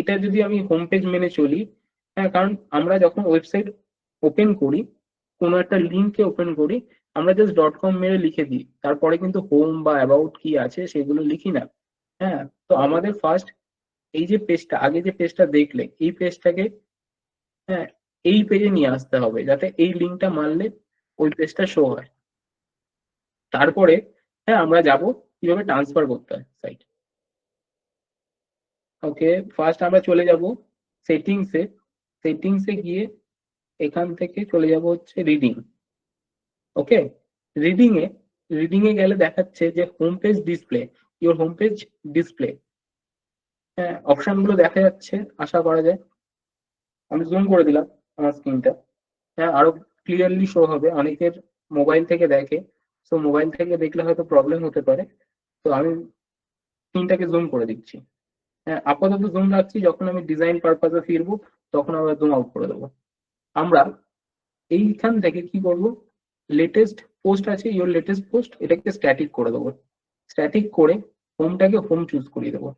এটা যদি আমি হোম পেজ মেনে চলি, হ্যাঁ, কারণ আমরা যখন ওয়েবসাইট ওপেন করি, কোনো একটা লিঙ্কে ওপেন করি, আমরা জাস্ট .com মেরে লিখে দিই, তারপরে কিন্তু হোম বা অ্যাবাউট কি আছে সেগুলো লিখি না। হ্যাঁ, তো আমাদের ফার্স্ট এই যে পেজটা, আগে যে পেজটা দেখলে এই পেজটাকে, হ্যাঁ, এই পেজে নিয়ে আসতে হবে যাতে এই লিঙ্কটা মারলে ওই পেজটা শো হয়। তারপরে হ্যাঁ আমরা যাব কিভাবে ট্রান্সফার করতে হয় সাইট। ওকে, ফার্স্ট আমরা চলে যাব সেটিংসে। সেটিংসে গিয়ে এখান থেকে চলে যাব হচ্ছে reading. Okay, reading a reading a গেলে দেখাচ্ছে যে home page display, your home page display. হ্যাঁ, অপশন গুলো দেখা যাচ্ছে আশা করা যায়। আমি জুম করে দিলাম আমার স্ক্রিনটা। হ্যাঁ, আরো ক্লিয়ারলি শো হবে, অনেকের মোবাইল থেকে দেখে, তো মোবাইল থেকে দেখলে হয়তো প্রবলেম হতে পারে। তো আমি স্ক্রিনটাকে জুম করে দিচ্ছি। হ্যাঁ, আপাতত জুম রাখছি, যখন আমি ডিজাইন পারপাসে ফিরবো তখন আবার জুম আউট করে দেবো। আমরা এইখান থেকে কি করব, লেটেস্ট পোস্ট আছে, ইওর লেটেস্ট পোস্ট, এটাকে স্ট্যাটিক করে দেবো। স্ট্যাটিক করে হোমটাকে হোম চুজ করিয়ে দেবো।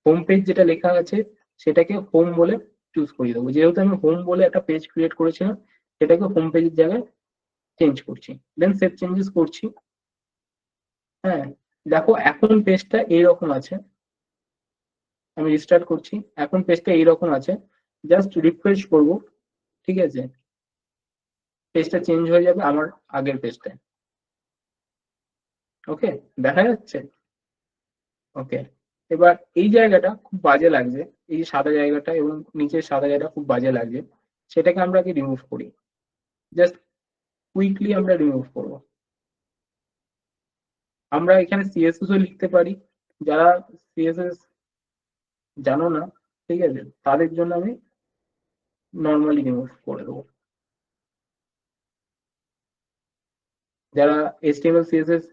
হোম পেজ যেটা লেখা আছে সেটাকে হোম বলে চুজ করিয়ে দেবো। যেহেতু আমি হোম বলে একটা পেজ ক্রিয়েট করেছিলাম, সেটাকে হোম পেজের জায়গায় চেঞ্জ করছি, দেন সেভ চেঞ্জেস করছি। হ্যাঁ, দেখো এখন পেজটা এইরকম আছে। আমি রিস্টার্ট করছি, এখন পেজটা এইরকম আছে। জাস্ট রিফ্রেশ করব, ঠিক আছে, পেজটা চেঞ্জ হয়ে যাবে আমার আগের পেজটায়। ওকে, দেখা যাচ্ছে। ওকে, এবার এই জায়গাটা খুব বাজে লাগছে, এই যে সাদা জায়গাটা এবং নিচের সাদা জায়গাটা খুব বাজে লাগছে, সেটাকে আমরা আগে রিমুভ করি। জাস্ট কুইকলি আমরা রিমুভ করব। আমরা এখানে সিএসএস ও লিখতে পারি। যারা সিএসএস জানো না, ঠিক আছে, তাদের জন্য আমি নর্মালি রিমুভ করে দেবো। যারা এইচটিএমএল সিএসএস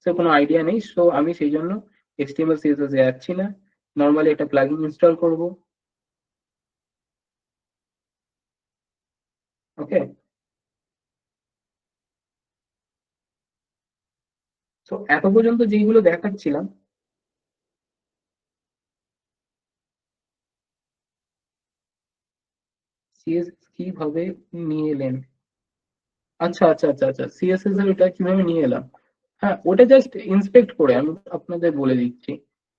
এর কোনো আইডিয়া নেই, সো আমি সেই জন্য এইচটিএমএল সিএসএস এ যাচ্ছি না, নর্মালি একটা প্লাগইন ইনস্টল করব। ওকে, তো এত পর্যন্ত যেগুলো দেখাচ্ছিলাম, সিএসএস কিভাবে নিয়ে এলেন। আচ্ছা আচ্ছা আচ্ছা আচ্ছা, সিএসএস এর ওটা কিভাবে নিয়ে এলাম। হ্যাঁ, ওটা জাস্ট ইন্সপেক্ট করে আমি আপনাদের বলে দিচ্ছি।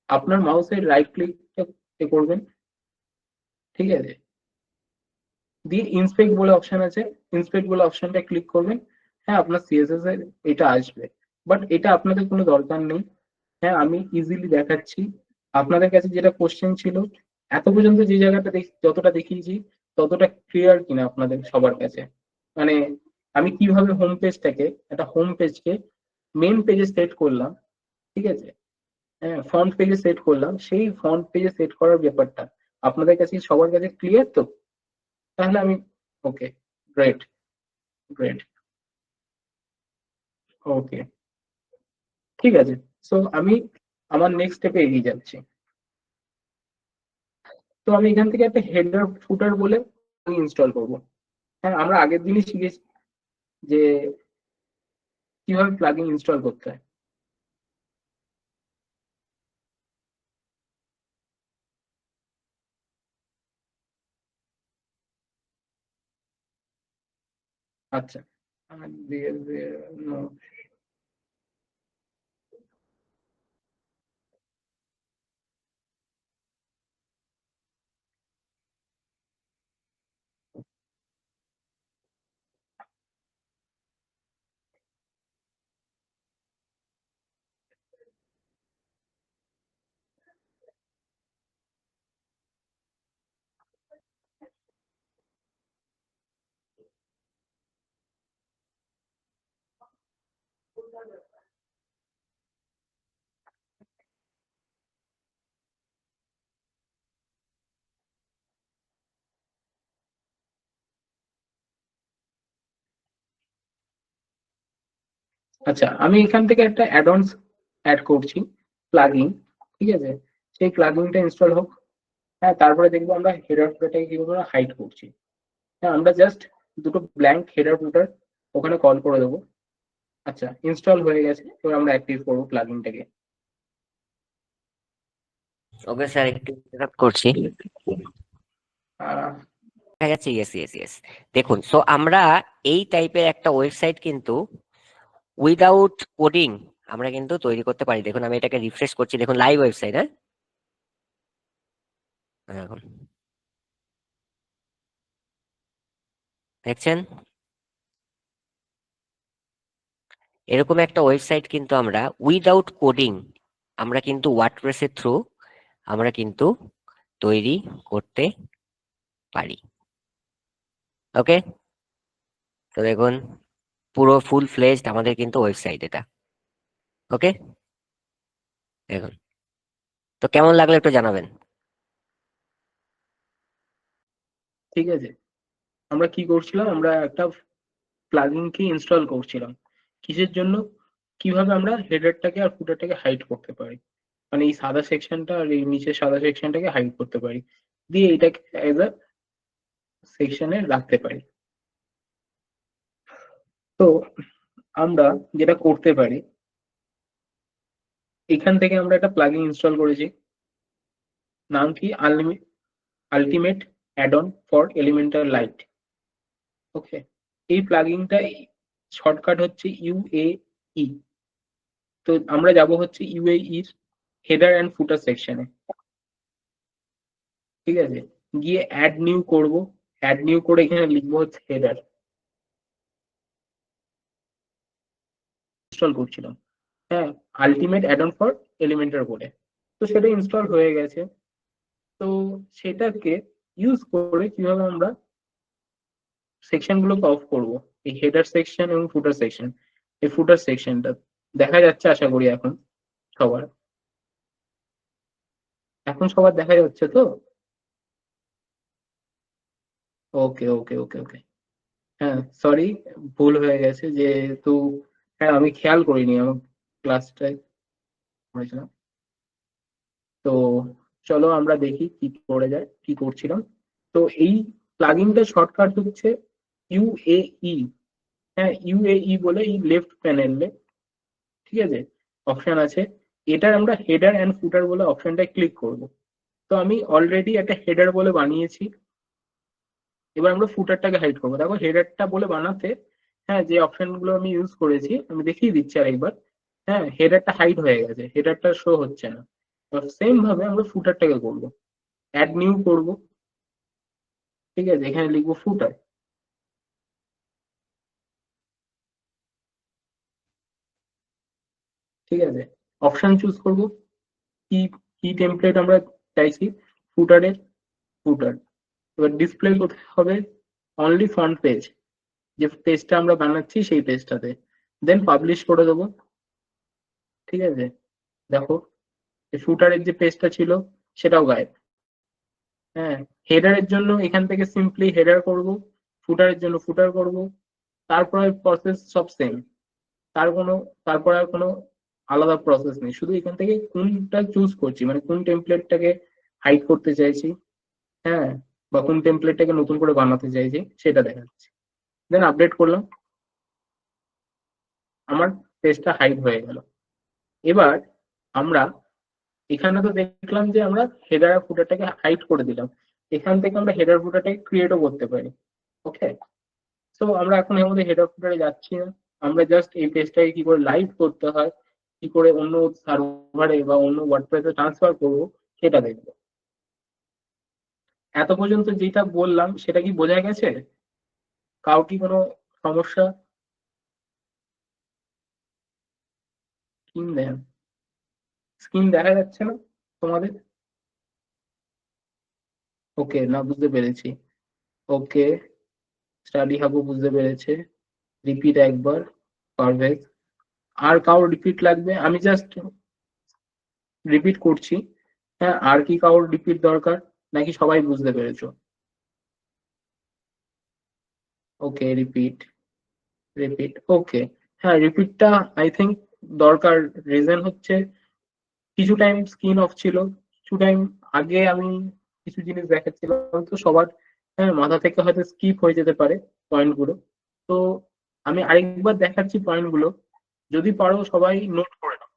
আপনার মাউসের রাইট ক্লিকটা করবেন, ঠিক আছে, দিয়ে ইন্সপেক্ট বলে অপশন আছে, ইন্সপেক্ট বলে অপশনটা ক্লিক করবেন। হ্যাঁ, আপনার সিএসএস এর এটা আসবে, বাট এটা আপনাদের কোনো দরকার নেই। হ্যাঁ, আমি ইজিলি দেখাচ্ছি। আপনাদের কাছে যেটা কোশ্চেন ছিল, এত পর্যন্ত যে জায়গাটা যতটা দেখিয়েছি ততটা ক্লিয়ার কিনা আপনাদের সবার কাছে, মানে আমি কিভাবে হোম পেজটাকে, একটা হোম পেজকে মেন পেজে সেট করলাম, ঠিক আছে, হ্যাঁ, ফ্রন্ট পেজে সেট করলাম, সেই ফ্রন্ট পেজে সেট করার ব্যাপারটা আপনাদের কাছে সবার কাছে ক্লিয়ার তো। তাহলে আমি, ওকে, গ্রেট, গ্রেট, ওকে, ঠিক আছে। সো আমি আমার নেক্সট স্টেপে এগিয়ে যাচ্ছি। তো আমি এখান থেকে একটা হেডার ফুটার বলে ইনস্টল করব। হ্যাঁ, আমরা আগের দিনই শিখেছি যে কিভাবে প্লাগইন ইনস্টল করতে হয়। আচ্ছা, আর no, আচ্ছা, আমি এখান থেকে একটা অ্যাডঅনস অ্যাড করছি, প্লাগইন, ঠিক আছে, সেই প্লাগইনটা ইনস্টল হোক। হ্যাঁ, তারপরে দেখবো আমরা হেডার ফুটারটাকে কিভাবে হাইড করছি। হ্যাঁ, আমরা জাস্ট দুটো ব্ল্যাঙ্ক হেডার ফুটার ওখানে কল করে দেবো। আচ্ছা, ইনস্টল হয়ে গেছে, এবার আমরা অ্যাক্টিভ করবো প্লাগইনটাকে। ওকে স্যার, একটু interrupt করছি। আহ, দেখা যাচ্ছে, ইয়েস ইয়েস ইয়েস। দেখুন, সো আমরা এই টাইপের একটা ওয়েবসাইট কিন্তু উইদাউট কোডিং আমরা কিন্তু তৈরি করতে পারি। দেখুন আমি এটাকে রিফ্রেশ করছি, দেখুন লাইভ ওয়েবসাইট। হ্যাঁ, দেখুন, দেখছেন এরকম একটা ওয়েবসাইট কিন্তু আমরা উইদাউট কোডিং আমরা কিন্তু ওয়ার্ডপ্রেসের থ্রু আমরা কিন্তু তৈরি করতে পারি। ওকে, তো দেখুন পুরো ফুল ফ্লেজড আমাদের কিন্তু ওয়েবসাইট এটা। ওকে, দেখুন, তো কেমন লাগলো একটু জানাবেন। ঠিক আছে, আমরা কি করছিলাম, আমরা একটা প্লাগইন কে ইনস্টল করছিলাম। কিসের জন্য? কিভাবে আমরা হেডারটাকে আর ফুটারটাকে হাইড করতে পারি, মানে এই সাদা সেকশনটা আর এই নিচের সাদা সেকশনটাকে হাইড করতে পারি, দিয়ে এটাকে এজ আ সেকশনে রাখতে পারি। তো আমরা যেটা করতে পারি, এখান থেকে আমরা একটা প্লাগইন ইনস্টল করেছি, নাম কি ultimate add on for elemental light. Okay, এই প্লাগইনটা শর্টকাট হচ্ছে ইউএই। তো আমরা যাব হচ্ছে ইউএই এর হেডার অ্যান্ড ফুটার সেকশনে। ঠিক আছে, গিয়ে অ্যাড নিউ করব, অ্যাড নিউ করে এখানে লিখবো হচ্ছে হেডার। ইনস্টল করছিলাম, হ্যাঁ, ultimate add on for Elementor বলে। তো সেটা ইনস্টল হয়ে গেছে। তো সেটাকে ইউজ করে কিভাবে আমরা সেকশন গুলোকে অফ করব, এই হেডার সেকশন এবং ফুটার সেকশন। এই ফুটার সেকশনটা দেখা যাচ্ছে আশা করি এখন সবার, এখন সবার দেখা যাচ্ছে তো? ওকে ওকে ওকে ওকে, হ্যাঁ সরি, ভুল হয়ে গেছে যেহেতু, হ্যাঁ আমি খেয়াল করিনি আমার ক্লাসটায় করেছিলাম। তো চলো আমরা দেখি কি করে যায়, কি করছিলাম। তো এই প্লাগইনটা শর্টকাট হচ্ছে ইউএই। হ্যাঁ, ইউএই বলে এই লেফট প্যানেলে, ঠিক আছে, অপশন আছে। এটার আমরা হেডার অ্যান্ড ফুটার বলে অপশনটায় ক্লিক করব। তো আমি অলরেডি একটা হেডার বলে বানিয়েছি, এবার আমরা ফুটারটাকে হাইড করবো। দেখো হেডারটা বলে বানাতে, হ্যাঁ, যে অপশন গুলো আমি ইউজ করেছি আমি দেখিয়ে দিচ্ছি আরেকবার। হ্যাঁ, হেডারটা হাইড হয়ে গেছে, হেডারটা শো হচ্ছে না। সেম ভাবে আমরা ফুটারটাকে করবো, অ্যাড নিউ করব। ঠিক আছে, এখানে লিখবো ফুটার। ঠিক আছে, অপশন চুজ করব, কি কি টেমপ্লেট আমরা চাইছি ফুটারের, ফুটার। এবার ডিসপ্লে কোথায় হবে? অনলি ফ্রন্ট পেজ, যে পেজটা আমরা বানাচ্ছি সেই পেজটাতে। দেন পাবলিশ করে দেবো। ঠিক আছে, দেখো ফুটারের যে পেজটা ছিল সেটাও গায়েব। হ্যাঁ, হেডারের জন্য এখান থেকে সিম্পলি হেডার করব, ফুটারের জন্য ফুটার করব, তারপরে প্রসেস সব সেম। তার কোনো, তারপর আর কোনো আলাদা প্রসেস নেই, শুধু এখান থেকে কোনটা চুজ করছি, মানে কোন টেমপ্লেটটাকে হাইড করতে চাইছি, হ্যাঁ, বা কোন টেমপ্লেটটাকে নতুন করে বানাতে চাইছি সেটা দেখাচ্ছি। দেন আপডেট করলাম, আমার পেজটা হাইড হয়ে গেল। এবার আমরা এখানে তো দেখলাম যে আমরা হেডার আর ফুটারটাকে হাইড করে দিলাম, এখান থেকে আমরা হেডার ফুটারটাকে ক্রিয়েটও করতে পারি। ওকে, তো আমরা এখন এর মধ্যে হেডার ফুটারে যাচ্ছি না, আমরা জাস্ট এই পেজটাকে কি করে লাইভ করতে হয়, কি করে অন্য সার্ভারে বা অন্য ওয়ার্ডপ্রেসে ট্রান্সফার করবো সেটা দেখবো। এত পর্যন্ত যেটা বললাম সেটা কি বোঝা গেছে? কাউ কি কোনো সমস্যা? স্ক্রিন দেন, স্ক্রিন দেখা যাচ্ছে না তোমাদের? ওকে, না বুঝতে পেরেছি। ওকে, স্টাডি হাবও বুঝতে পেরেছে, রিপিট একবার, পারফেক্ট। আর কারোর রিপিট লাগবে? আমি জাস্ট রিপিট করছি। হ্যাঁ, আর কি কারোর রিপিট দরকার, নাকি সবাই বুঝতে পেরেছো? ওকে, রিপিট, রিপিট, ওকে। হ্যাঁ, রিপিটটা আই থিঙ্ক দরকার। রিজন হচ্ছে কিছু টাইম স্ক্রিন অফ ছিল, কিছু টাইম আগে আমি কিছু জিনিস দেখাচ্ছিলাম, তো সবার, হ্যাঁ, মাথা থেকে হয়তো স্কিপ হয়ে যেতে পারে পয়েন্টগুলো। তো আমি আরেকবার দেখাচ্ছি পয়েন্টগুলো, যদি পারো সবাই নোট করে নাও।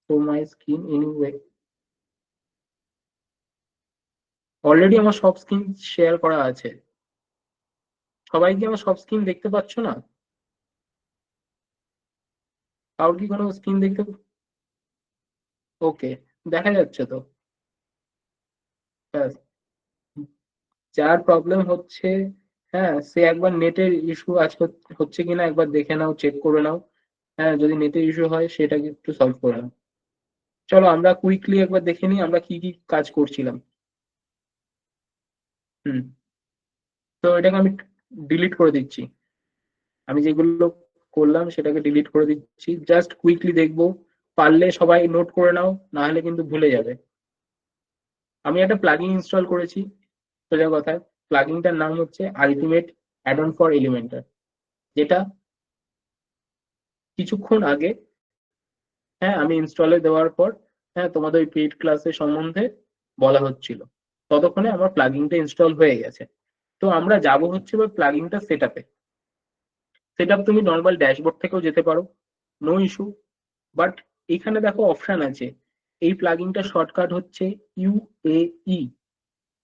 Show my screen anyway. Already আমার সব স্ক্রিন শেয়ার করা আছে। সবাই কি আমার সব স্ক্রিন দেখতে পাচ্ছ না? কারোর কি কোনো স্ক্রিন দেখতে? ওকে, দেখা যাচ্ছে তো। ব্যাস। যার প্রবলেম হচ্ছে, হ্যাঁ, সে একবার নেটের ইস্যু আজ হচ্ছে কিনা একবার দেখে নাও, চেক করে নাও। হ্যাঁ, যদি নেটের ইস্যু হয় সেটাকে একটু সলভ করে নাও। চলো আমরা কুইকলি একবার দেখে নিই আমরা কি কি কাজ করছিলাম। হুম। তো এটাকে আমি ডিলিট করে দিচ্ছি। আমি যেগুলো করলাম সেটাকে ডিলিট করে দিচ্ছি, জাস্ট কুইকলি দেখবো। পারলে সবাই নোট করে নাও, না হলে কিন্তু ভুলে যাবে। আমি একটা প্লাগইন ইনস্টল করেছি। সোজা কথায়, প্লাগইনটার নাম হচ্ছে ultimate add on for Elementor, যেটা কিছুক্ষণ আগে, হ্যাঁ, আমি ইনস্টলে দেওয়ার পর, হ্যাঁ, তোমাদের ওই পেইড ক্লাসের সম্বন্ধে বলা হচ্ছিল, ততক্ষণে আমার প্লাগইনটা ইনস্টল হয়ে গেছে। তো আমরা যাব হচ্ছে ওই প্লাগইনটা সেট আপে। সেট আপ তুমি নর্মাল ড্যাশবোর্ড থেকেও যেতে পারো, নো ইস্যু। বাট এখানে দেখো অপশন আছে, এই প্লাগইনটা শর্টকাট হচ্ছে ইউএই,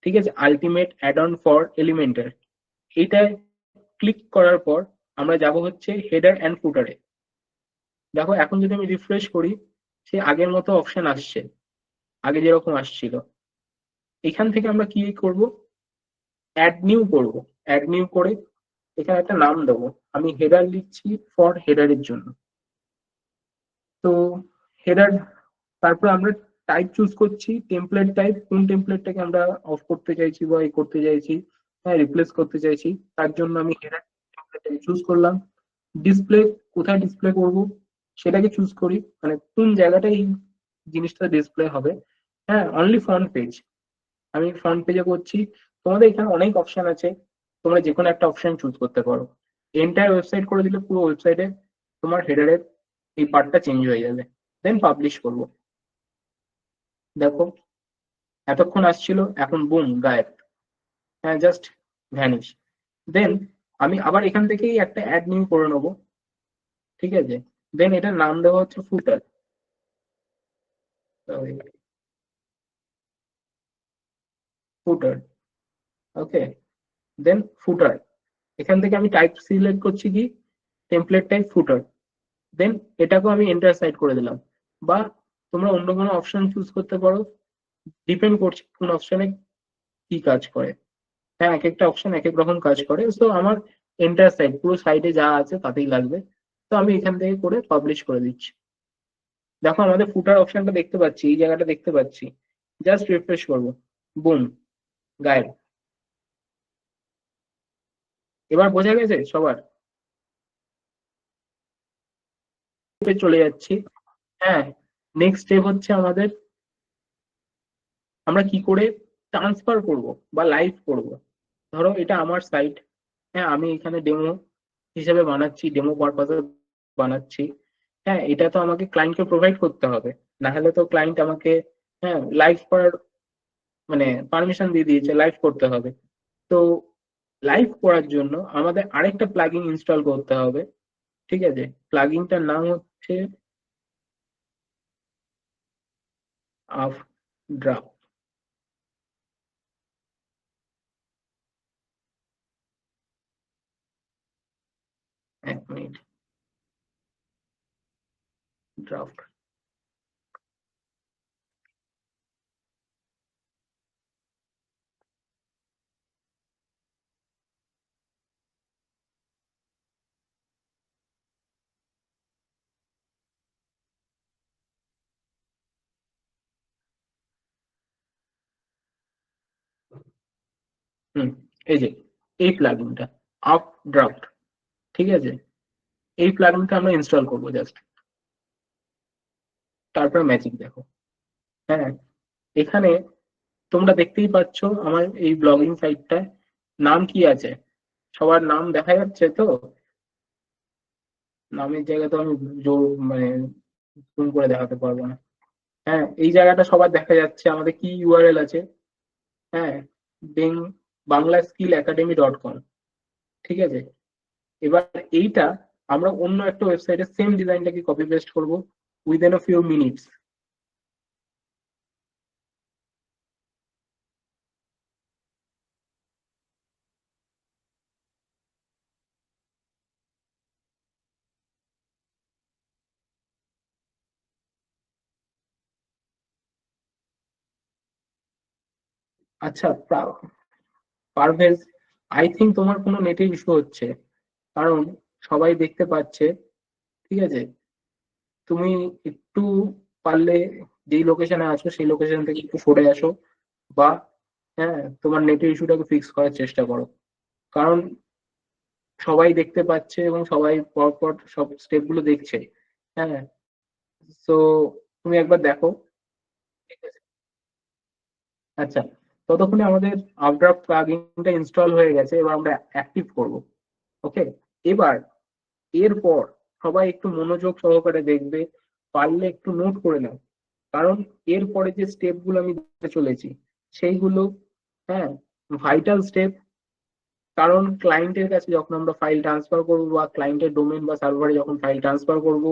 ঠিক আছে, ultimate add on for Elementor. এইটায় ক্লিক করার পর আমরা যাব হচ্ছে হেডার অ্যান্ড ফুটারে। দেখো এখন যদি আমি রিফ্রেশ করি, সে আগের মতো অপশন আসছে, আগে যেরকম আসছিল। এখান থেকে আমরা কি করব, অ্যাড নিউ করব। অ্যাড নিউ করে এখানে একটা নাম দেবো। আমি হেডার লিখছি ফর হেডারের জন্য। তো হেডার, তারপর আমরা টাইপ চুজ করছি, টেমপ্লেট টাইপ, কোন টেমপ্লেটটাকে আমরা অফ করতে চাইছি বা এই করতে চাইছি, হ্যাঁ, রিপ্লেস করতে চাইছি, তার জন্য আমি হেডার টেমপ্লেটটাকে চুজ করলাম। ডিসপ্লে, কোথায় ডিসপ্লে করব সেটাকে চুজ করি, মানে কোন জায়গাটায় এই জিনিসটা ডিসপ্লে হবে। হ্যাঁ, অনলি ফ্রন্ট পেজ, আমি ফ্রন্ট পেজে করছি। তোমাদের এখানে অনেক অপশন আছে, তোমরা যে কোনো একটা অপশন চুজ করতে পারো। এন্টায়ার ওয়েবসাইট করে দিলে পুরো ওয়েবসাইটে তোমার হেডারের এই পার্টটা চেঞ্জ হয়ে যাবে। দেন পাবলিশ করব। দেখো এতক্ষণ আসছিল, এখন বুম গায়েব। হ্যাঁ, জাস্ট ভ্যানিশ। দেন আমি আবার এখান থেকেই একটা অ্যাড নিউ করে নেবো, ঠিক আছে। দেন এটার নাম দেওয়া হচ্ছে ফুটার। ফুটার, ওকে। দেন ফুটার, এখান থেকে আমি টাইপ সিলেক্ট করছি কি, টেমপ্লেট টাইপ ফুটার। দেন এটাকেও আমি এন্টার সাইড করে দিলাম। বা তোমরা অন্য কোনো অপশন চুজ করতে পারো, ডিপেন্ড করছে কোন অপশনে কি কাজ করে। হ্যাঁ, এক একটা অপশন এক এক রকম কাজ করে, তো আমার এন্টার সাইড পুরো সাইডে যা আছে তাতেই লাগবে। তো আমি এখান থেকে করে পাবলিশ করে দিচ্ছি। দেখো আমাদের ফুটার অপশনটা দেখতে পাচ্ছি, এই জায়গাটা দেখতে পাচ্ছি। জাস্ট রিফ্রেশ করবো, বুম, গায়েব। এবার বোঝা গেছে সবার? চলে যাচ্ছি। হ্যাঁ, নেক্সট স্টেপ হচ্ছে আমাদের, আমরা কি করে ট্রান্সফার করব বা লাইভ করব। ধরো এটা আমার সাইট, হ্যাঁ, আমি এখানে ডেমো হিসেবে বানাচ্ছি, ডেমো পারপাসে বানাচ্ছি। হ্যাঁ, এটা তো আমাকে ক্লায়েন্টকে প্রোভাইড করতে হবে, না হলে তো ক্লায়েন্ট আমাকে, হ্যাঁ, লাইভ করার মানে পারমিশন দিয়ে দিয়েছে, লাইভ করতে হবে। তো লাইভ করার জন্য আমাদের আরেকটা প্লাগইন ইনস্টল করতে হবে, ঠিক আছে। প্লাগইনটার নাম হচ্ছে আপ ড্রাফট। এক মিনিট, ড্রাফট। হুম, এই যে এই প্লাগইনটা আপ ড্রাফট, ঠিক আছে। এই প্লাগইনটা আমরা ইনস্টল করবো জাস্ট। তারপর ম্যাজিক দেখো। হ্যাঁ, এখানে তোমরা দেখতেই পাচ্ছ আমার এই ব্লগিং সাইটটায় নাম কি আছে, সবার নাম দেখা যাচ্ছে তো? নামের জায়গা তো আমি জোর মানে জুম করে দেখাতে পারবো না। হ্যাঁ, এই জায়গাটা সবার দেখা যাচ্ছে, আমাদের কি ইউআরএল আছে, হ্যাঁ, বেং বাংলা স্কিল একাডেমি .com, ঠিক আছে। এবার এইটা আমরা অন্য একটা ওয়েবসাইটে সেম ডিজাইনটাকে কপি পেস্ট করবো উইদিন আ ফিউ মিনিটস। আচ্ছা পারভেজ, আই থিঙ্ক তোমার কোনো নেটে ইস্যু হচ্ছে, কারণ সবাই দেখতে পাচ্ছে। ঠিক আছে, তুমি একটু পারলে যেই লোকেশনে আছো সেই লোকেশন থেকে একটু সরে আসো, বা হ্যাঁ তোমার নেটের ইস্যুটাকে ফিক্স করার চেষ্টা করো, কারণ সবাই দেখতে পাচ্ছে এবং সবাই পরপর সব স্টেপ গুলো দেখছে। হ্যাঁ, তো তুমি একবার দেখো। ঠিক আছে, আচ্ছা, ততক্ষণে আমাদের আপড্রাফট প্লাগইনটা ইনস্টল হয়ে গেছে, এবার আমরা অ্যাক্টিভ করব। ওকে, এবার এরপর সবাই একটু মনোযোগ সহকারে দেখবে, পারলে একটু নোট করে নাও, কারণ এরপরে যে স্টেপ গুলো আমি দিতে চলেছি সেইগুলো, হ্যাঁ, ভাইটাল স্টেপ। কারণ ক্লায়েন্টের কাছে যখন আমরা ফাইল ট্রান্সফার করবো বা ক্লায়েন্টের ডোমেন বা সার্ভারে যখন ফাইল ট্রান্সফার করব,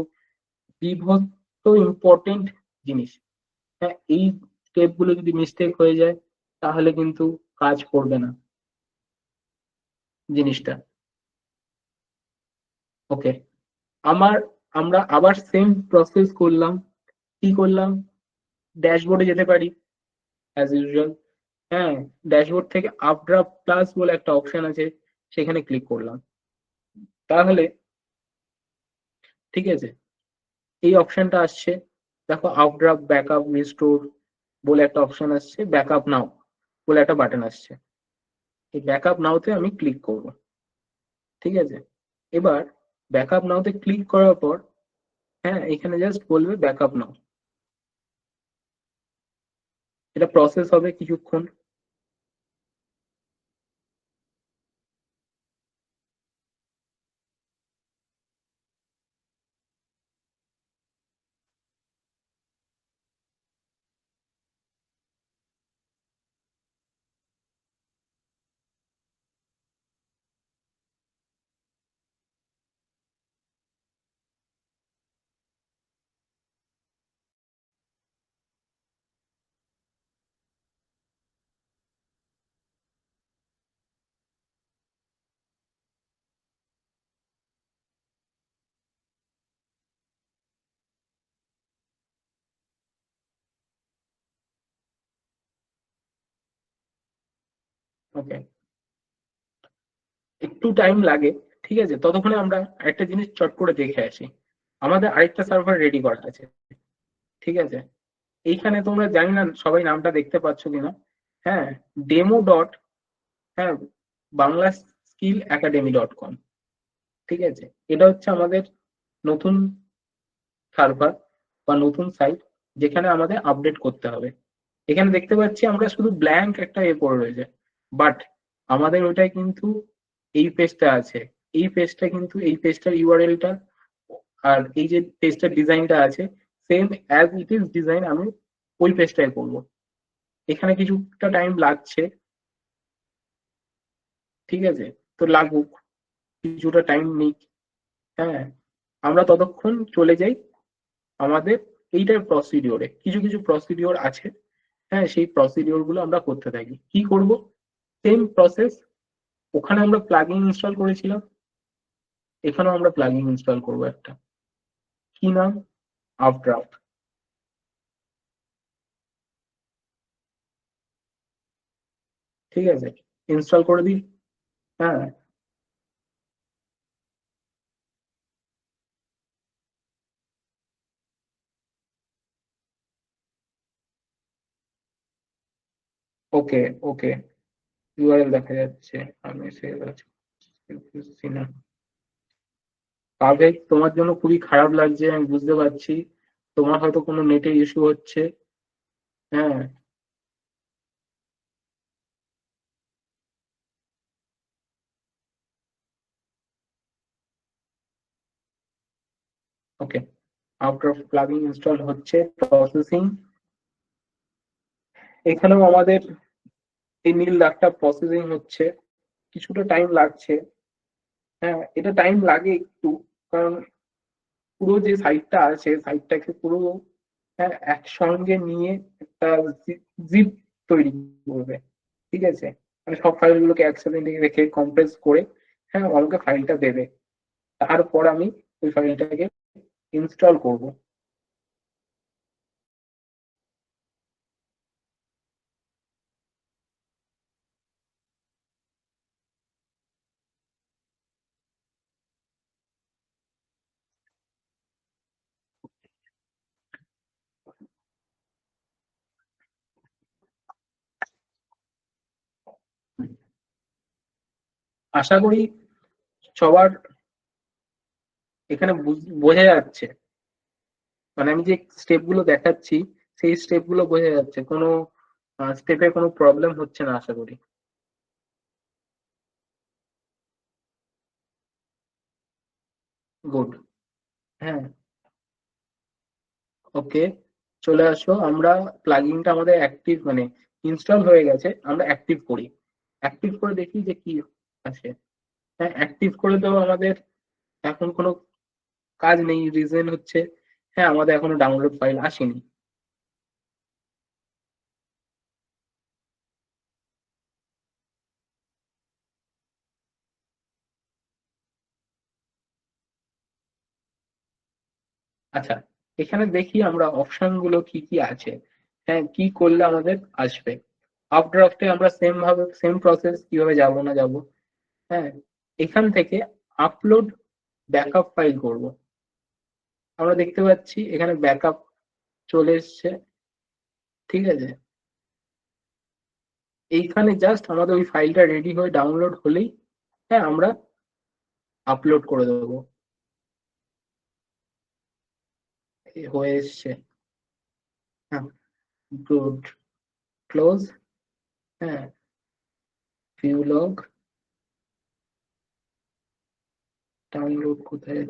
বিভৎস ইম্পর্টেন্ট জিনিস। হ্যাঁ, এই স্টেপ গুলো যদি মিস্টেক হয়ে যায় তাহলে কিন্তু কাজ করবে না জিনিসটা। ওকে, আমার আমরা আবার সেম প্রসেস করলাম। কি করলাম? ড্যাশবোর্ডে যেতে পারি অ্যাজ ইউজুয়াল। হ্যাঁ, ড্যাশবোর্ড থেকে আপড্রাফট প্লাস বলে একটা অপশন আছে, সেখানে ক্লিক করলাম। তাহলে ঠিক আছে, এই অপশনটা আসছে, দেখো আপড্রাফট ব্যাকআপ রিস্টোর বলে একটা অপশন আসছে, ব্যাকআপ নাও বলে একটা বাটন আসছে। এই ব্যাকআপ নাওতে আমি ক্লিক করব। ঠিক আছে, এবার ব্যাকআপ নাওতে ক্লিক করার পর, হ্যাঁ, এখানে জাস্ট বলবে ব্যাকআপ নাও। এটা প্রসেস হবে কিছুক্ষণ। ওকে, একটু টাইম লাগে। ঠিক আছে, ততক্ষণে আমরা আরেকটা জিনিস চট করে দেখে আসি। আমাদের আরেকটা সার্ভার রেডি করা আছে। ঠিক আছে, এইখানে তোমরা জানি না সবাই নামটা দেখতে পাচ্ছ কিনা। হ্যাঁ, ডেমো. হ্যাঁ, বাংলা স্কিল একাডেমি.com। ঠিক আছে, এটা হচ্ছে আমাদের নতুন সার্ভার বা নতুন সাইট, যেখানে আমাদের আপডেট করতে হবে। এখানে দেখতে পাচ্ছি আমরা শুধু ব্ল্যাঙ্ক একটা পড়ে রয়েছে, বাট আমাদের ওইটাই কিন্তু এই পেজটা আছে। এই পেজটা কিন্তু এই পেজটার ইউআরএলটা আর এই যে পেজটার ডিজাইনটা আছে, same as it is design আমি ওই পেজটাই করবো। এখানে কিছুটা টাইম লাগছে। ঠিক আছে, তো লাগুক, কিছুটা টাইম নিক। হ্যাঁ, আমরা ততক্ষণ চলে যাই আমাদের এইটার প্রসিডিওরে। কিছু কিছু প্রসিডিওর আছে, হ্যাঁ, সেই প্রসিডিওর গুলো আমরা করতে থাকি। কি করব? Same process. ওখানে আমরা প্লাগইন ইনস্টল করেছিলাম, এখানেও আমরা প্লাগইন ইনস্টল করব একটা। কি নাম? আপড্রাফট। ঠিক আছে, ইনস্টল করে দিই। হ্যাঁ, ওকে ওকে, ইউআরএল দেখা যাচ্ছে। আমি সেভ আছে না। তবে তোমার জন্য খুবই খারাপ লাগছে, আমি বুঝতে পারছি। তোমার হয়তো কোনো নেটে ইস্যু হচ্ছে। হ্যাঁ, ওকে, আফটার প্লাগইন ইনস্টল হচ্ছে, প্রসেসিং। এখানেও আমাদের এই নীল দাগটা প্রসেসিং হচ্ছে, কিছুটা টাইম লাগছে। হ্যাঁ, এটা টাইম লাগে একটু, কারণ পুরো যে সাইটটা আছে সাইটটাকে পুরো, হ্যাঁ, একসঙ্গে নিয়ে একটা জিপ তৈরি করবে। ঠিক আছে, মানে সব ফাইলগুলোকে একসাথে রেখে কম্প্রেস করে, হ্যাঁ, আমাকে ফাইলটা দেবে। তারপর আমি ওই ফাইলটাকে ইনস্টল করব। আশা করি সবার এখানে বোঝা যাচ্ছে, মানে আমি যে স্টেপ গুলো দেখাচ্ছি সেই স্টেপ গুলো বোঝা যাচ্ছে, কোনো স্টেপে কোনো প্রবলেম হচ্ছে না আশা করি। গুড। হ্যাঁ, ওকে, চলে আসো। আমরা প্লাগইনটা আমাদের অ্যাক্টিভ মানে ইনস্টল হয়ে গেছে, আমরা অ্যাক্টিভ করি। অ্যাক্টিভ করে দেখি যে কি আছে। হ্যাঁ, অ্যাক্টিভ করে দেবো। আমাদের এখন কোনো কাজ নেই, রিজন হচ্ছে হ্যাঁ আমাদের এখনো ডাউনলোড ফাইল আসেনি। আচ্ছা, এখানে দেখি আমরা অপশন গুলো কি কি আছে। হ্যাঁ, কি করলে আমাদের আসবে। আপড্রাফটে আমরা সেম ভাবে সেম প্রসেস কিভাবে যাব না যাব। হ্যাঁ, এখান থেকে আপলোড ব্যাকআপ ফাইল করব। আমরা দেখতে পাচ্ছি এখানে ব্যাকআপ চলে এসছে, ঠিক আছে। এইখানে জাস্ট আমাদের ওই ফাইলটা রেডি হয়ে ডাউনলোড হলেই হ্যাঁ আমরা আপলোড করে দেবো। হয়ে এসছে। হ্যাঁ, গুড। ক্লোজ। হ্যাঁ, ভিউ লগ। ডাউনলোড কোথায়?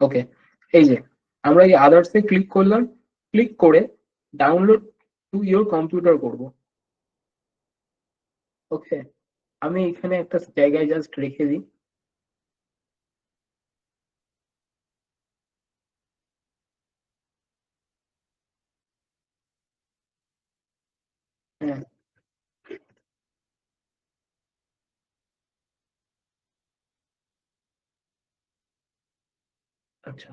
ওকে, এই যে আমরা এই আদার্সে ক্লিক করলাম, ক্লিক করে ডাউনলোড টু ইওর কম্পিউটার করব। ওকে, আমি এখানে একটা জায়গায় জাস্ট রেখে দিই। হ্যাঁ, আচ্ছা,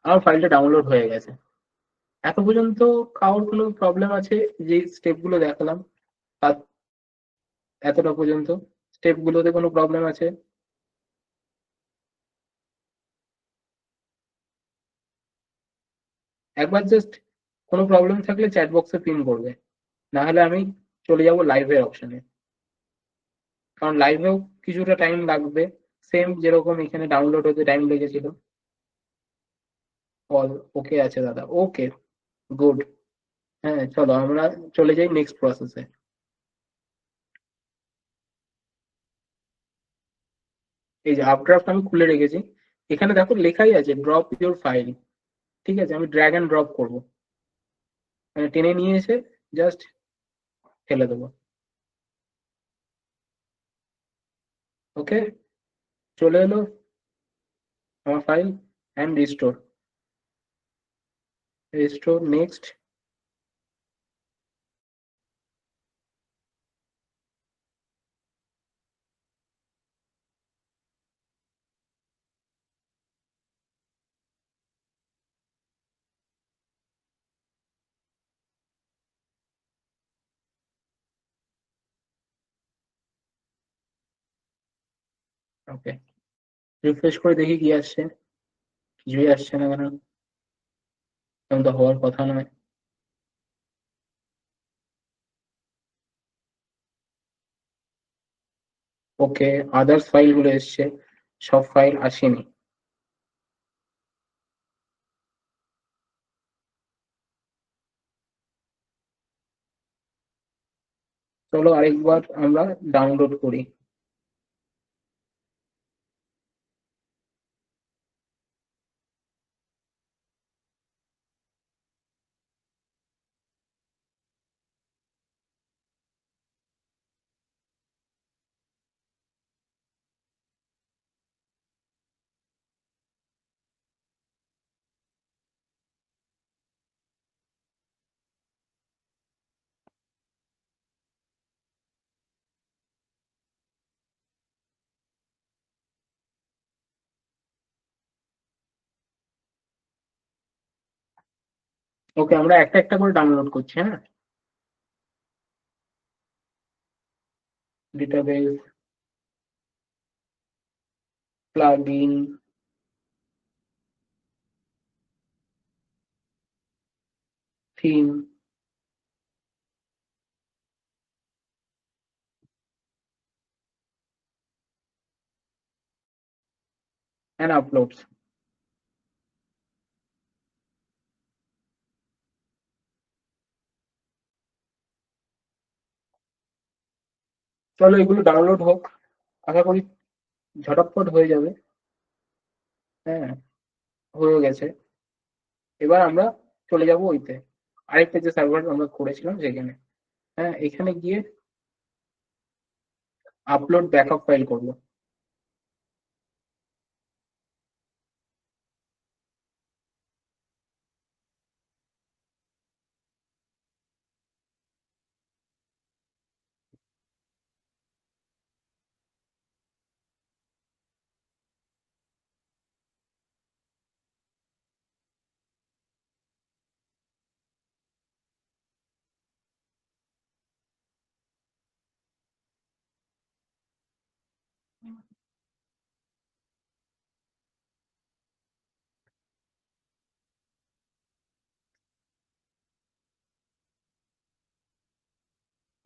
আমার ফাইলটা ডাউনলোড হয়ে গেছে। এত পর্যন্ত কারোর কোনো প্রবলেম আছে? যে স্টেপ গুলো দেখালাম তার এতটা পর্যন্ত স্টেপ গুলোতে কোনো প্রবলেম আছে? একবার জাস্ট কোনো প্রবলেম থাকলে চ্যাট বক্সে পিন করবে, না হলে আমি চলে যাব লাইভের অপশনে। কারণ লাইভেও কিছুটা টাইম লাগবে, সেম যেরকম এখানে ডাউনলোড হতে টাইম লেগেছিল। অল ওকে আছে দাদা, ওকে, গুড। হ্যাঁ, চলো আমরা চলে যাই নেক্সট প্রসেসে। এই যে আপড্রাফট আমি খুলে রেখেছি, এখানে দেখো লেখাই আছে ড্রপ ইউর ফাইল। ঠিক আছে, আমি ড্র্যাগ অ্যান্ড ড্রপ করবো, মানে টেনে নিয়ে এসে জাস্ট ফেলে দেবো। ওকে, চলে এলো আমার file. And restore. Restore next. Okay, refresh করে দেখি কি আসছে। কিছুই আসছে না কেন? এমন তো হওয়ার কথা নয়। ওকে, আদার্স ফাইল গুলো এসছে, সব ফাইল আসেনি। চলো আরেকবার আমরা ডাউনলোড করি। ওকে, আমরা একটা একটা করে ডাউনলোড করছি। হ্যাঁ, database, plugin, theme, and uploads. চলো এগুলো ডাউনলোড হোক, আশা করি ঝটপট হয়ে যাবে। হ্যাঁ, হয়ে গেছে। এবার আমরা চলে যাব ওইতে, আরেকটা যে সার্ভার আমরা করেছিলাম সেখানে। হ্যাঁ, এখানে গিয়ে আপলোড ব্যাকআপ ফাইল করব।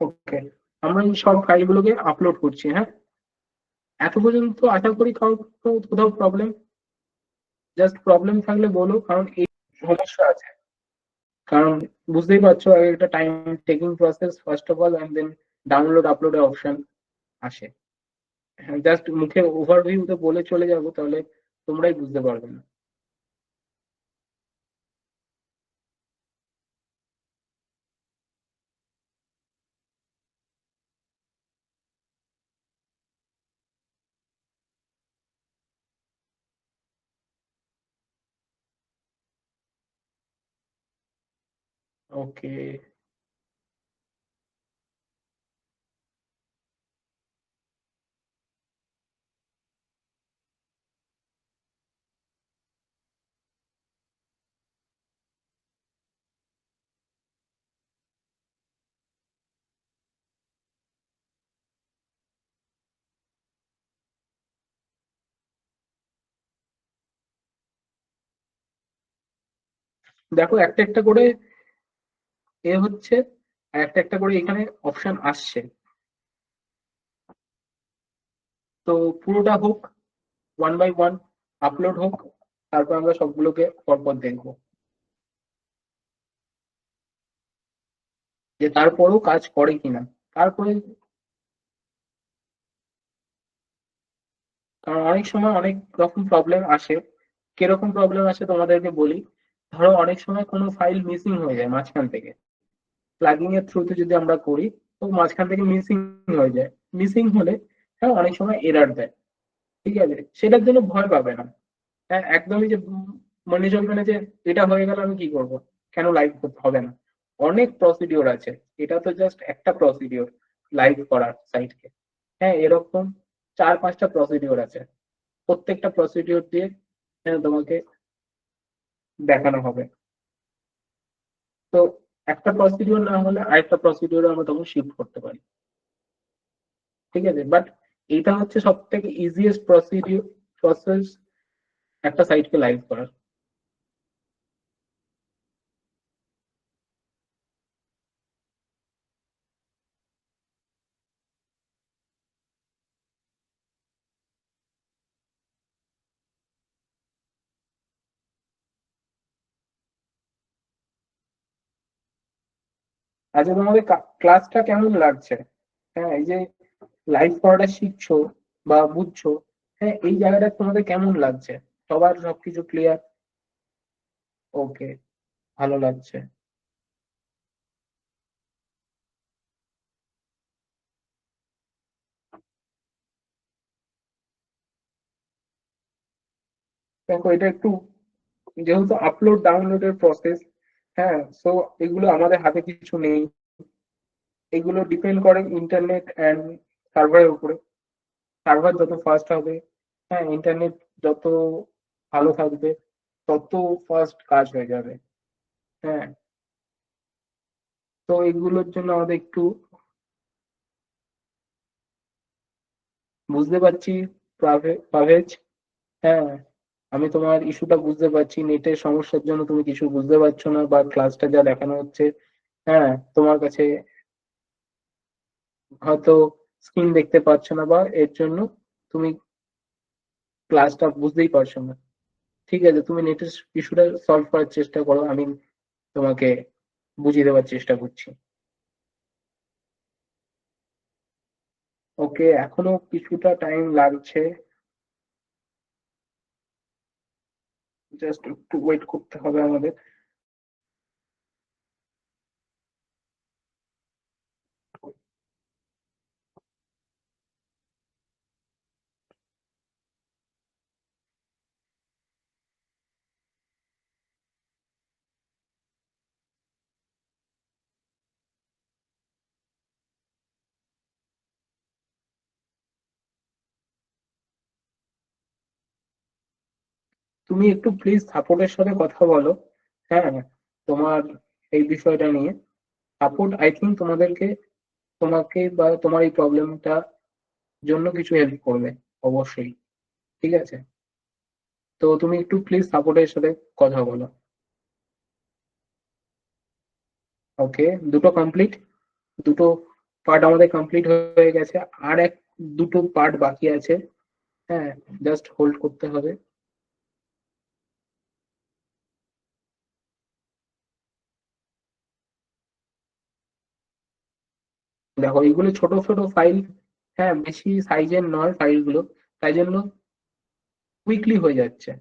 ওকে, আমরা এই সব ফাইলগুলোকে আপলোড করছি। হ্যাঁ, এত পর্যন্ত আশা করি কারো কোথাও প্রবলেম, জাস্ট প্রবলেম থাকলে বলো, কারণ এই সমস্যা আছে। কারণ বুঝতেই পারছো, একটা time taking process first of all, and then download আপলোডের অপশন আসে। হ্যাঁ, জাস্ট মুখে ওভারভিউতে বলে চলে যাবো, তাহলে তোমরাই বুঝতে পারবে না। ওকে, দেখো একটা একটা করে এ হচ্ছে, আর একটা একটা করে এখানে অপশন আসছে। তো পুরোটা হোক, ওয়ান বাই ওয়ান আপলোড হোক, তারপর আমরা সবগুলোকে পরপর দেখবো যে তারপরেও কাজ করে কিনা। তারপরে, কারণ অনেক সময় অনেক রকম প্রবলেম আসে। কিরকম প্রবলেম আসে তোমাদেরকে বলি। ধরো অনেক সময় কোনো ফাইল মিসিং হয়ে যায় মাঝখান থেকে, প্লাগইন এর থ্রুতে যদি আমরা করি, তো মাঝখান থেকে মিসিং হয়ে যায়। মিসিং হলে হ্যাঁ অনেক সময় এরার দেয়। ঠিক আছে, সেটার জন্য ভয় পাবে না। হ্যাঁ, একদমই যে মনে চলবে না যে এটা হয়ে গেল আমি কি করব, কেন লাইভ হবে না। অনেক প্রসিডিওর আছে, এটা তো জাস্ট একটা প্রসিডিওর লাইভ করার সাইটকে। হ্যাঁ, এরকম 4-5টা প্রসিডিওর আছে, প্রত্যেকটা প্রসিডিওর দিয়ে হ্যাঁ তোমাকে দেখানো হবে। তো একটা প্রসিডিওর না হলে আরেকটা প্রসিডিওরে আমরা তখন শিফট করতে পারি। ঠিক আছে, বাট এটা হচ্ছে সব থেকে ইজিয়েস্ট প্রসিডিওর প্রসেস একটা সাইটকে লাইভ করার। আচ্ছা, তোমাদের ক্লাসটা কেমন লাগছে? হ্যাঁ, এই যে লাইভ করাটা শিখছো বা বুঝছো, হ্যাঁ এই জায়গাটা তোমাদের কেমন লাগছে? সবার সবকিছু ক্লিয়ার? ওকে, ভালো লাগছে। দেখো এটা একটু, যেহেতু আপলোড ডাউনলোডের প্রসেস, হ্যাঁ সো এগুলো আমাদের হাতে কিছু নেই। এগুলো ডিপেন্ড করে ইন্টারনেট অ্যান্ড সার্ভারের উপরে। সার্ভার যত ফাস্ট হবে, হ্যাঁ ইন্টারনেট যত ভালো থাকবে, তত ফাস্ট কাজ হয়ে যাবে। হ্যাঁ, তো এগুলোর জন্য আমাদের একটু বুঝতে পারছি পাভেজ। হ্যাঁ, আমি তোমার ইস্যুটা বুঝতে পারছি, নেটের সমস্যার জন্য তুমি কিছু বুঝতে পারছো না, বা ক্লাসটা যা দেখানো হচ্ছে, হ্যাঁ, তোমার কাছে হয়তো স্ক্রিন দেখতে পাচ্ছ না, বা এর জন্য তুমি ক্লাসটা বুঝতেই পারছো না। ঠিক আছে, তুমি নেটের ইস্যুটা সলভ করার চেষ্টা করো, আমি তোমাকে বুঝিয়ে দেওয়ার চেষ্টা করছি। ওকে, এখনো কিছুটা টাইম লাগছে, জাস্ট একটু ওয়েট করতে হবে আমাদের। তুমি একটু প্লিজ সাপোর্টের সাথে কথা বলো। হ্যাঁ, তোমার এই বিষয়টা নিয়ে সাপোর্ট আই থিঙ্ক তোমাকে বা তোমার এই প্রবলেমটা জন্য কিছু হেল্প করবে অবশ্যই। ঠিক আছে, তো তুমি একটু প্লিজ সাপোর্টের সাথে কথা বলো। ওকে, দুটো কমপ্লিট, দুটো পার্ট আমাদের কমপ্লিট হয়ে গেছে, আর দুটো পার্ট বাকি আছে। হ্যাঁ, জাস্ট হোল্ড করতে হবে। দেখো, এইগুলো ছোট ছোট ফাইল, হ্যাঁ, বেশি সাইজের নয় ফাইলগুলো, তাই জন্য কুইকলি হয়ে যাচ্ছে।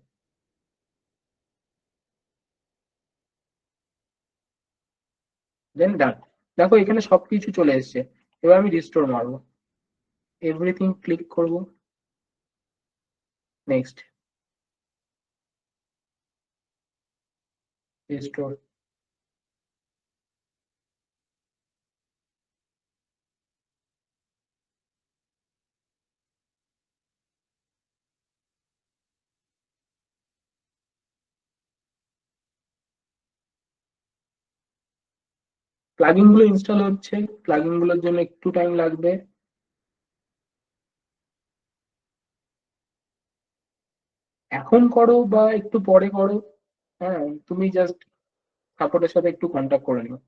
দেন ডান। দেখো, এখানে সবকিছু চলে এসেছে। এবার আমি রিস্টোর মারবো, এভরিথিং ক্লিক করব, নেক্সট, রিস্টোর। প্লাগইন গুলো ইনস্টল হচ্ছে, প্লাগইন গুলোর জন্য একটু টাইম লাগবে। এখন করো বা একটু পরে করো, হ্যাঁ, তুমি জাস্ট সাপোর্টের সাথে একটু কন্ট্যাক্ট করে নিও।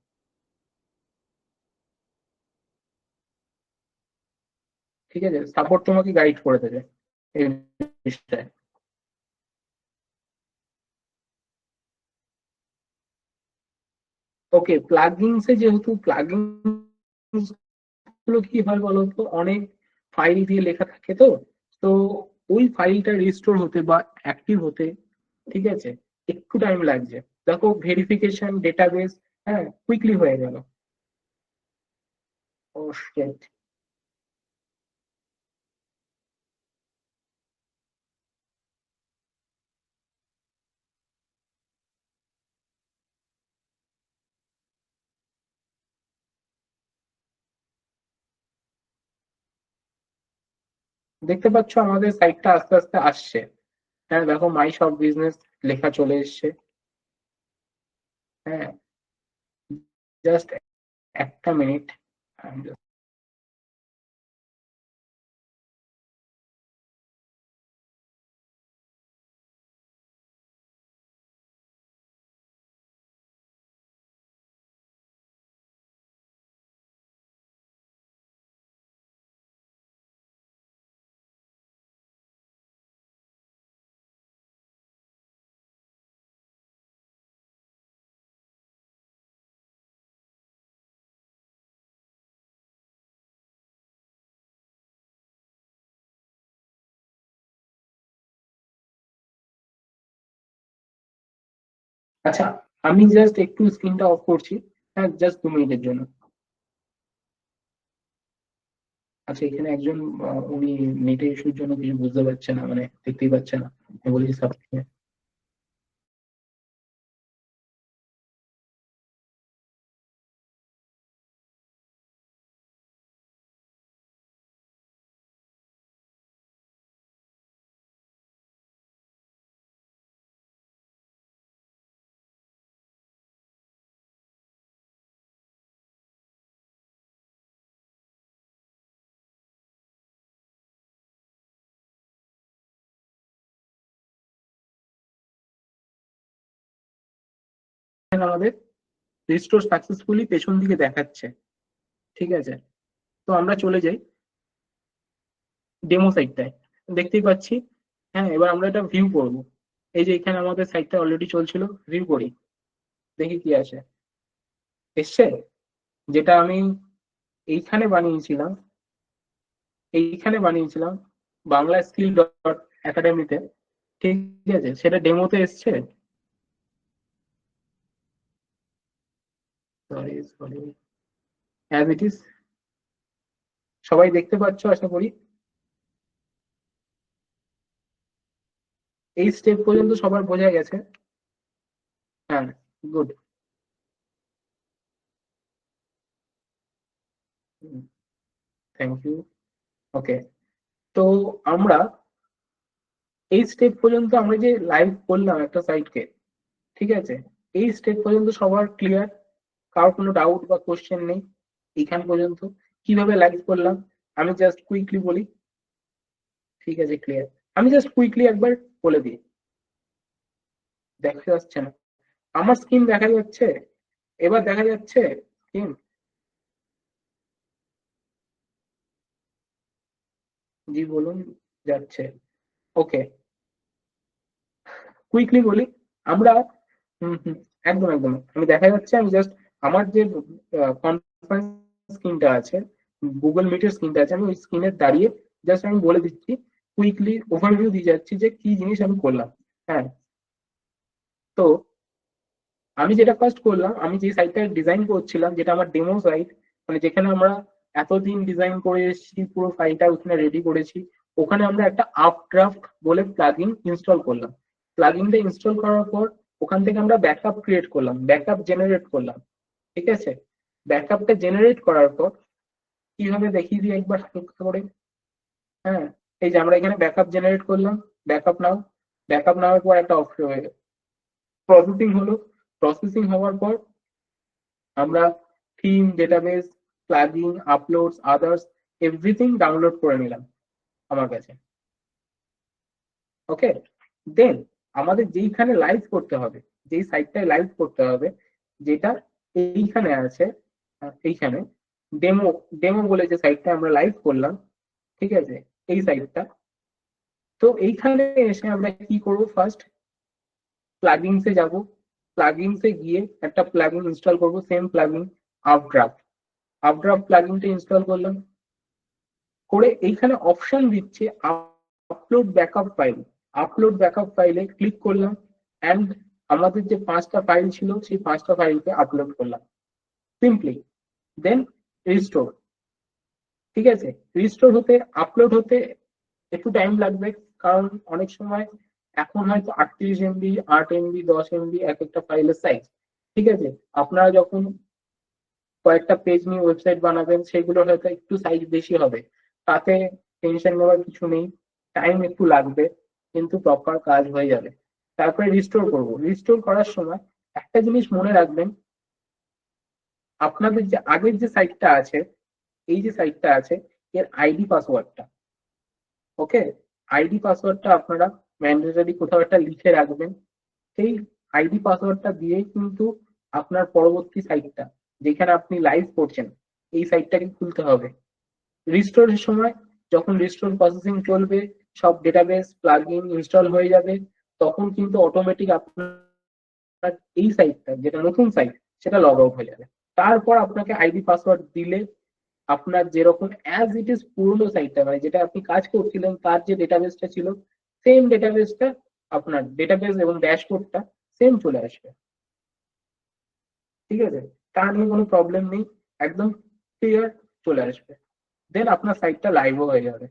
ঠিক আছে, সাপোর্ট তোমাকে গাইড করে দেবে এই বিষয়ে। ওকে, প্লাগইনসে যেহেতু প্লাগইনস গুলো কি হয় বলতো, অনেক ফাইল দিয়ে লেখা থাকে, তো তো ওই ফাইলটা রিস্টোর হতে বা অ্যাক্টিভ হতে, ঠিক আছে, একটু টাইম লাগছে। দেখো, ভেরিফিকেশন ডেটাবেস, হ্যাঁ, কুইকলি হয়ে গেল। ও শিট। দেখতে পাচ্ছ আমাদের সাইটটা আস্তে আস্তে আসছে। হ্যাঁ, দেখো, মাই সব বিজনেস লেখা চলে এসছে। হ্যাঁ, জাস্ট একটা মিনিট। আচ্ছা, আমি জাস্ট একটু স্ক্রিনটা অফ করছি। হ্যাঁ, জাস্ট 2 মিনিটের জন্য। আচ্ছা, এখানে একজন উনি নেটের ইস্যুর জন্য কিছু বুঝতে পারছে না, মানে দেখতেই পাচ্ছে না। আমি বলেছি স্যার, এখানে আমাদের রিস্টোর সাকসেসফুলি পেছন দিকে দেখাচ্ছে। ঠিক আছে, তো আমরা চলে যাই ডেমো সাইটটায়, দেখতেই পাচ্ছি। হ্যাঁ, এবার আমরা এটা ভিউ করব। এই যে এখানে আমাদের সাইটটা অলরেডি চলছিল, ভিউ করি, দেখি কি আসে। এসছে, যেটা আমি এইখানে বানিয়েছিলাম, বাংলা স্কিল ডট একাডেমিতে। ঠিক আছে, সেটা ডেমোতে এসছে। Sorry sorry, as it is. সবাই দেখতে পাচ্ছ আশা করি। এই স্টেপ পর্যন্ত সবার বোঝা গেছে? হ্যাঁ, গুড। Thank you. ওকে, তো আমরা এই স্টেপ পর্যন্ত আমরা যে লাইভ করলাম একটা সাইটকে, ঠিক আছে, এই স্টেপ পর্যন্ত সবার ক্লিয়ার? কারোর কোনো ডাউট বা কোশ্চেন নেই এইখান পর্যন্ত? কিভাবে লাইভ করলাম আমি জাস্ট কুইকলি বলি। ঠিক আছে, ক্লিয়ার। আমি জাস্ট কুইকলি একবার বলে দিই। দেখা যাচ্ছে না? আমার স্ক্রিন দেখা যাচ্ছে? এবার দেখা যাচ্ছে স্ক্রিন? জি বলুন, যাচ্ছে। ওকে, কুইকলি বলি আমরা। হুম হুম, একদম একদম, আমি দেখা যাচ্ছে। আমি জাস্ট আমার যে কনফারেন্স স্ক্রিনটা আছে, গুগল মিটের স্ক্রিনটা আছে, আমি ওই স্ক্রিনে দাঁড়িয়ে জাস্ট আমি বলে দিচ্ছি, কুইকলি ওভারভিউ দিয়ে যাচ্ছি যে কি জিনিস আমি করলাম। হ্যাঁ, তো আমি যেটা ফার্স্ট করলাম, আমি যে সাইটটা ডিজাইন করছিলাম, যেটা আমার ডেমো সাইট, মানে যেখানে আমরা এতদিন ডিজাইন করে এসেছি, পুরো ফাইলটা ওখানে রেডি করেছি, ওখানে আমরা একটা আপড্রাফট বলে প্লাগইন ইনস্টল করলাম। প্লাগইনটা ইনস্টল করার পর ওখান থেকে আমরা ব্যাকআপ ক্রিয়েট করলাম, ব্যাকআপ জেনারেট করলাম। ঠিক আছে, ব্যাকআপটা জেনারেট করার পর কিভাবে দেখিয়ে দিই একবার হালকা করে। হ্যাঁ, এই যে আমরা এখানে ব্যাকআপ জেনারেট করলাম, ব্যাকআপ নাও। ব্যাকআপ নেওয়ার পর একটা প্রসেসিং হলো। প্রসেসিং হওয়ার পর আমরা theme, database, plugin, uploads, others everything download করে নিলাম আমার কাছে। ওকে, দেন আমাদের যেইখানে লাইভ করতে হবে, যেই সাইটটায় লাইভ করতে হবে, যেটা এইখানে আছে, এইখানে ডেমো, ডেমো বলে যে সাইটটা আমরা লাইভ করলাম, ঠিক আছে, এই সাইটটা। তো এইখানে এসে আমরা কি করব, ফার্স্ট প্লাগইনসে যাব। প্লাগইনসে গিয়ে একটা প্লাগইন ইনস্টল করব, same plugin, Updraft. Updraft প্লাগইনটা install করলাম করে এইখানে অপশন দিচ্ছে upload backup file. Upload backup ফাইলে ক্লিক করলাম অ্যান্ড আমাদের যে 5টা ফাইল ছিল সেই 5টা ফাইলকে আপলোড করলাম সিম্পলি। দেন রিস্টোর। ঠিক আছে, রিস্টোর হতে, আপলোড হতে একটু টাইম লাগবে, কারণ অনেক সময় এখন হয়তো 38 MB, 8 MB, 10 MB এক একটা ফাইলের সাইজ। ঠিক আছে, আপনারা যখন কয়েকটা পেজ নিয়ে ওয়েবসাইট বানাবেন, সেগুলো হয়তো একটু সাইজ বেশি হবে, তাতে টেনশন নেওয়ার কিছু নেই। টাইম একটু লাগবে, কিন্তু প্রপার কাজ হয়ে যাবে। তারপরে রিস্টোর করব। রিস্টোর করার সময় একটা জিনিস মনে রাখবেন, আপনাদের যে আগের যে সাইটটা আছে, এই যে সাইটটা আছে, এর আইডি পাসওয়ার্ডটা, ওকে, আইডি পাসওয়ার্ডটা আপনারা ম্যান্ডেটরি কোথাও একটা লিখে রাখবেন। সেই আইডি পাসওয়ার্ডটা দিয়েই কিন্তু আপনার পরবর্তী সাইটটা, যেখানে আপনি লাইভ করছেন, এই সাইটটাকে খুলতে হবে। রিস্টোরের সময় যখন রিস্টোর প্রসেসিং চলবে, সব ডেটাবেস প্লাগইন ইনস্টল হয়ে যাবে, তখন কিন্তু অটোমেটিক আপনার এই সাইটটা, যেটা নতুন সাইট, সেটা লগ আউট হয়ে যাবে। তারপর আপনাকে আইডি পাসওয়ার্ড দিলে আপনার যেরকম অ্যাজ ইট ইজ পুরনো সাইটটা, মানে যেটা আপনি কাজ করছিলেন তার যে ডেটাবেসটা ছিল, সেম ডেটাবেসটা, আপনার ডেটাবেস এবং ড্যাশবোর্ডটা সেম চলে আসবে। ঠিক আছে, তা নিয়ে কোনো প্রবলেম নেই, একদম ক্লিয়ার চলে আসবে। দেন আপনার সাইটটা লাইভও হয়ে যাবে।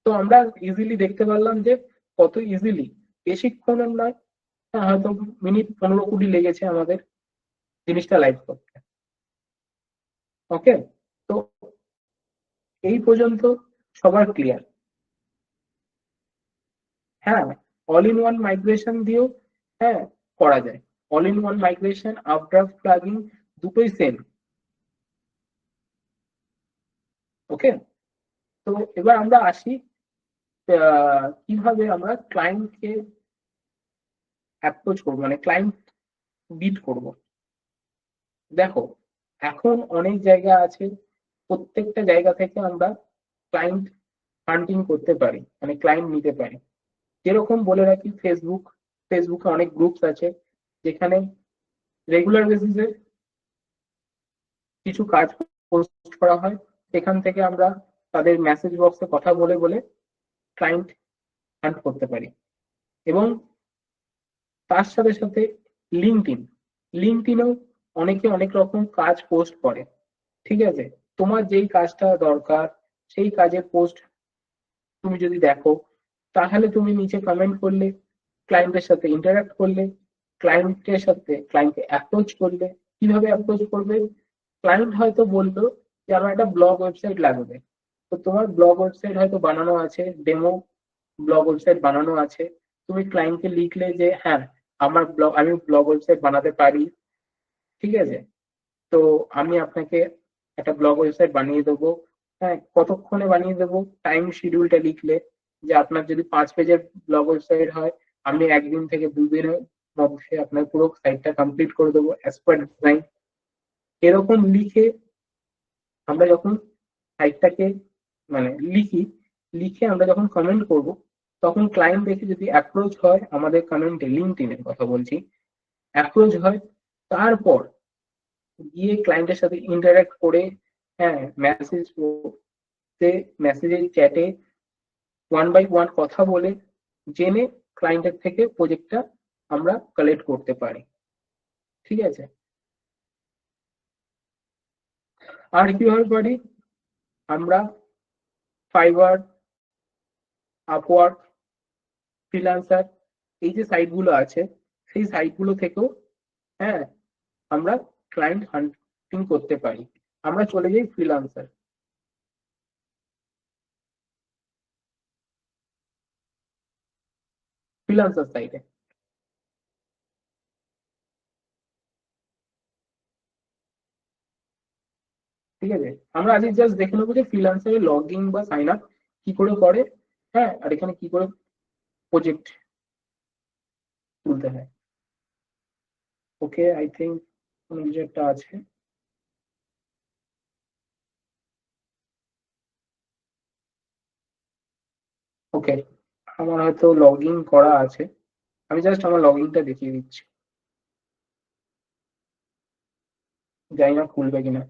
তো আমরা ইজিলি দেখতে পারলাম যে কত ইজিলি, বেশিক্ষণের নয়, হয়তো মিনিট 15-20 লেগেছে আমাদের জিনিসটা লাইভ করতে। ওকে, তো এই পর্যন্ত সবার ক্লিয়ার? হ্যাঁ, অল ইন ওয়ান মাইগ্রেশন দিয়েও, হ্যাঁ, করা যায়। All in one migration, Updraft plugin দুটোই সেম। ওকে, তো এবার আমরা আসি কিভাবে আমরা ক্লায়েন্টকে অ্যাপ্রোচ করবো, মানে ক্লায়েন্ট বিট করব। দেখো এখন অনেক জায়গা আছে, প্রত্যেকটা জায়গা থেকে আমরা ক্লায়েন্ট হান্টিং করতে পারি, মানে ক্লায়েন্ট নিতে পারি। যেরকম বলে রাখি ফেসবুকে অনেক গ্রুপস আছে যেখানে রেগুলার বেসিসে কিছু কাজ পোস্ট করা হয়, সেখান থেকে আমরা তাদের মেসেজ বক্সে কথা বলে বলে ক্লায়েন্ট হান্ট করতে পারি। এবং তার সাথে সাথে লিঙ্কডইন লিঙ্কডইনেও অনেকে অনেক রকম কাজ পোস্ট করে, ঠিক আছে? তোমার যেই কাজটা দরকার সেই কাজের পোস্ট তুমি যদি দেখো, তাহলে তুমি নিচে কমেন্ট করলে, ক্লায়েন্টের সাথে ইন্টারাক্ট করলে, ক্লায়েন্টকে অ্যাপ্রোচ করলে। কিভাবে অ্যাপ্রোচ করবে? ক্লায়েন্ট হয়তো বললো যে আমার একটা ব্লগ ওয়েবসাইট লাগবে, তো তোমার ব্লগ ওয়েবসাইট হয়তো বানানো আছে, ডেমো ব্লগ ওয়েবসাইট বানানো আছে। তুমি ক্লায়েন্টকে লিখলে যে হ্যাঁ আমি ব্লগ ওয়েবসাইট বানাতে পারি, ঠিক আছে? তো আমি আপনাকে একটা ব্লগ ওয়েবসাইট বানিয়ে দেবো। হ্যাঁ, কতক্ষণে বানিয়ে দেবো, টাইম শিডিউলটা লিখলে যে আপনার যদি 5 পেজের ব্লগ ওয়েবসাইট হয়, আমি 1 দিন থেকে 2 দিনের মধ্যে আপনার পুরো সাইটটা কমপ্লিট করে দেবো অ্যাজ পার ডিজাইন। এরকম লিখে আমরা যখন সাইটটাকে মানে লিখে আমরা যখন কমেন্ট করব, তখন ক্লায়েন্ট দেখে যদি অ্যাপ্রোচ হয় আমাদের কমেন্টে, লিঙ্কডইনের কথা বলছি, অ্যাপ্রোচ হয়, তারপর গিয়ে ক্লায়েন্টের সাথে ইন্টারাক্ট করে, হ্যাঁ, মেসেজের চ্যাটে 1 by 1 কথা বলে জেনে ক্লায়েন্টের থেকে প্রজেক্টটা আমরা কালেক্ট করতে পারি, ঠিক আছে? আর কিভাবে পারি? আমরা ফাইবার, আপওয়ার্ক, ফ্রিল্যান্সার, এই যে সাইটগুলো আছে সেই সাইটগুলো থেকেও, হ্যাঁ, আমরা ক্লায়েন্ট হান্টিং করতে পারি। আমরা চলে যাই ফ্রিল্যান্সার সাইটে, ঠিক আছে? আমরা আজকে জাস্ট দেখে নেবো যে ফ্রিল্যান্সারে লগ ইন বা সাইন আপ কি করে করে, হ্যাঁ, আর এখানে কি করে প্রজেক্ট তুলতে হয়। ওকে, আই থিঙ্ক কোনো কিছু একটা আছে। ওকে, আমার হয়তো লগ ইন করা আছে, আমি জাস্ট আমার লগ ইনটা দেখিয়ে দিচ্ছি, জানি না খুলবে কিনা।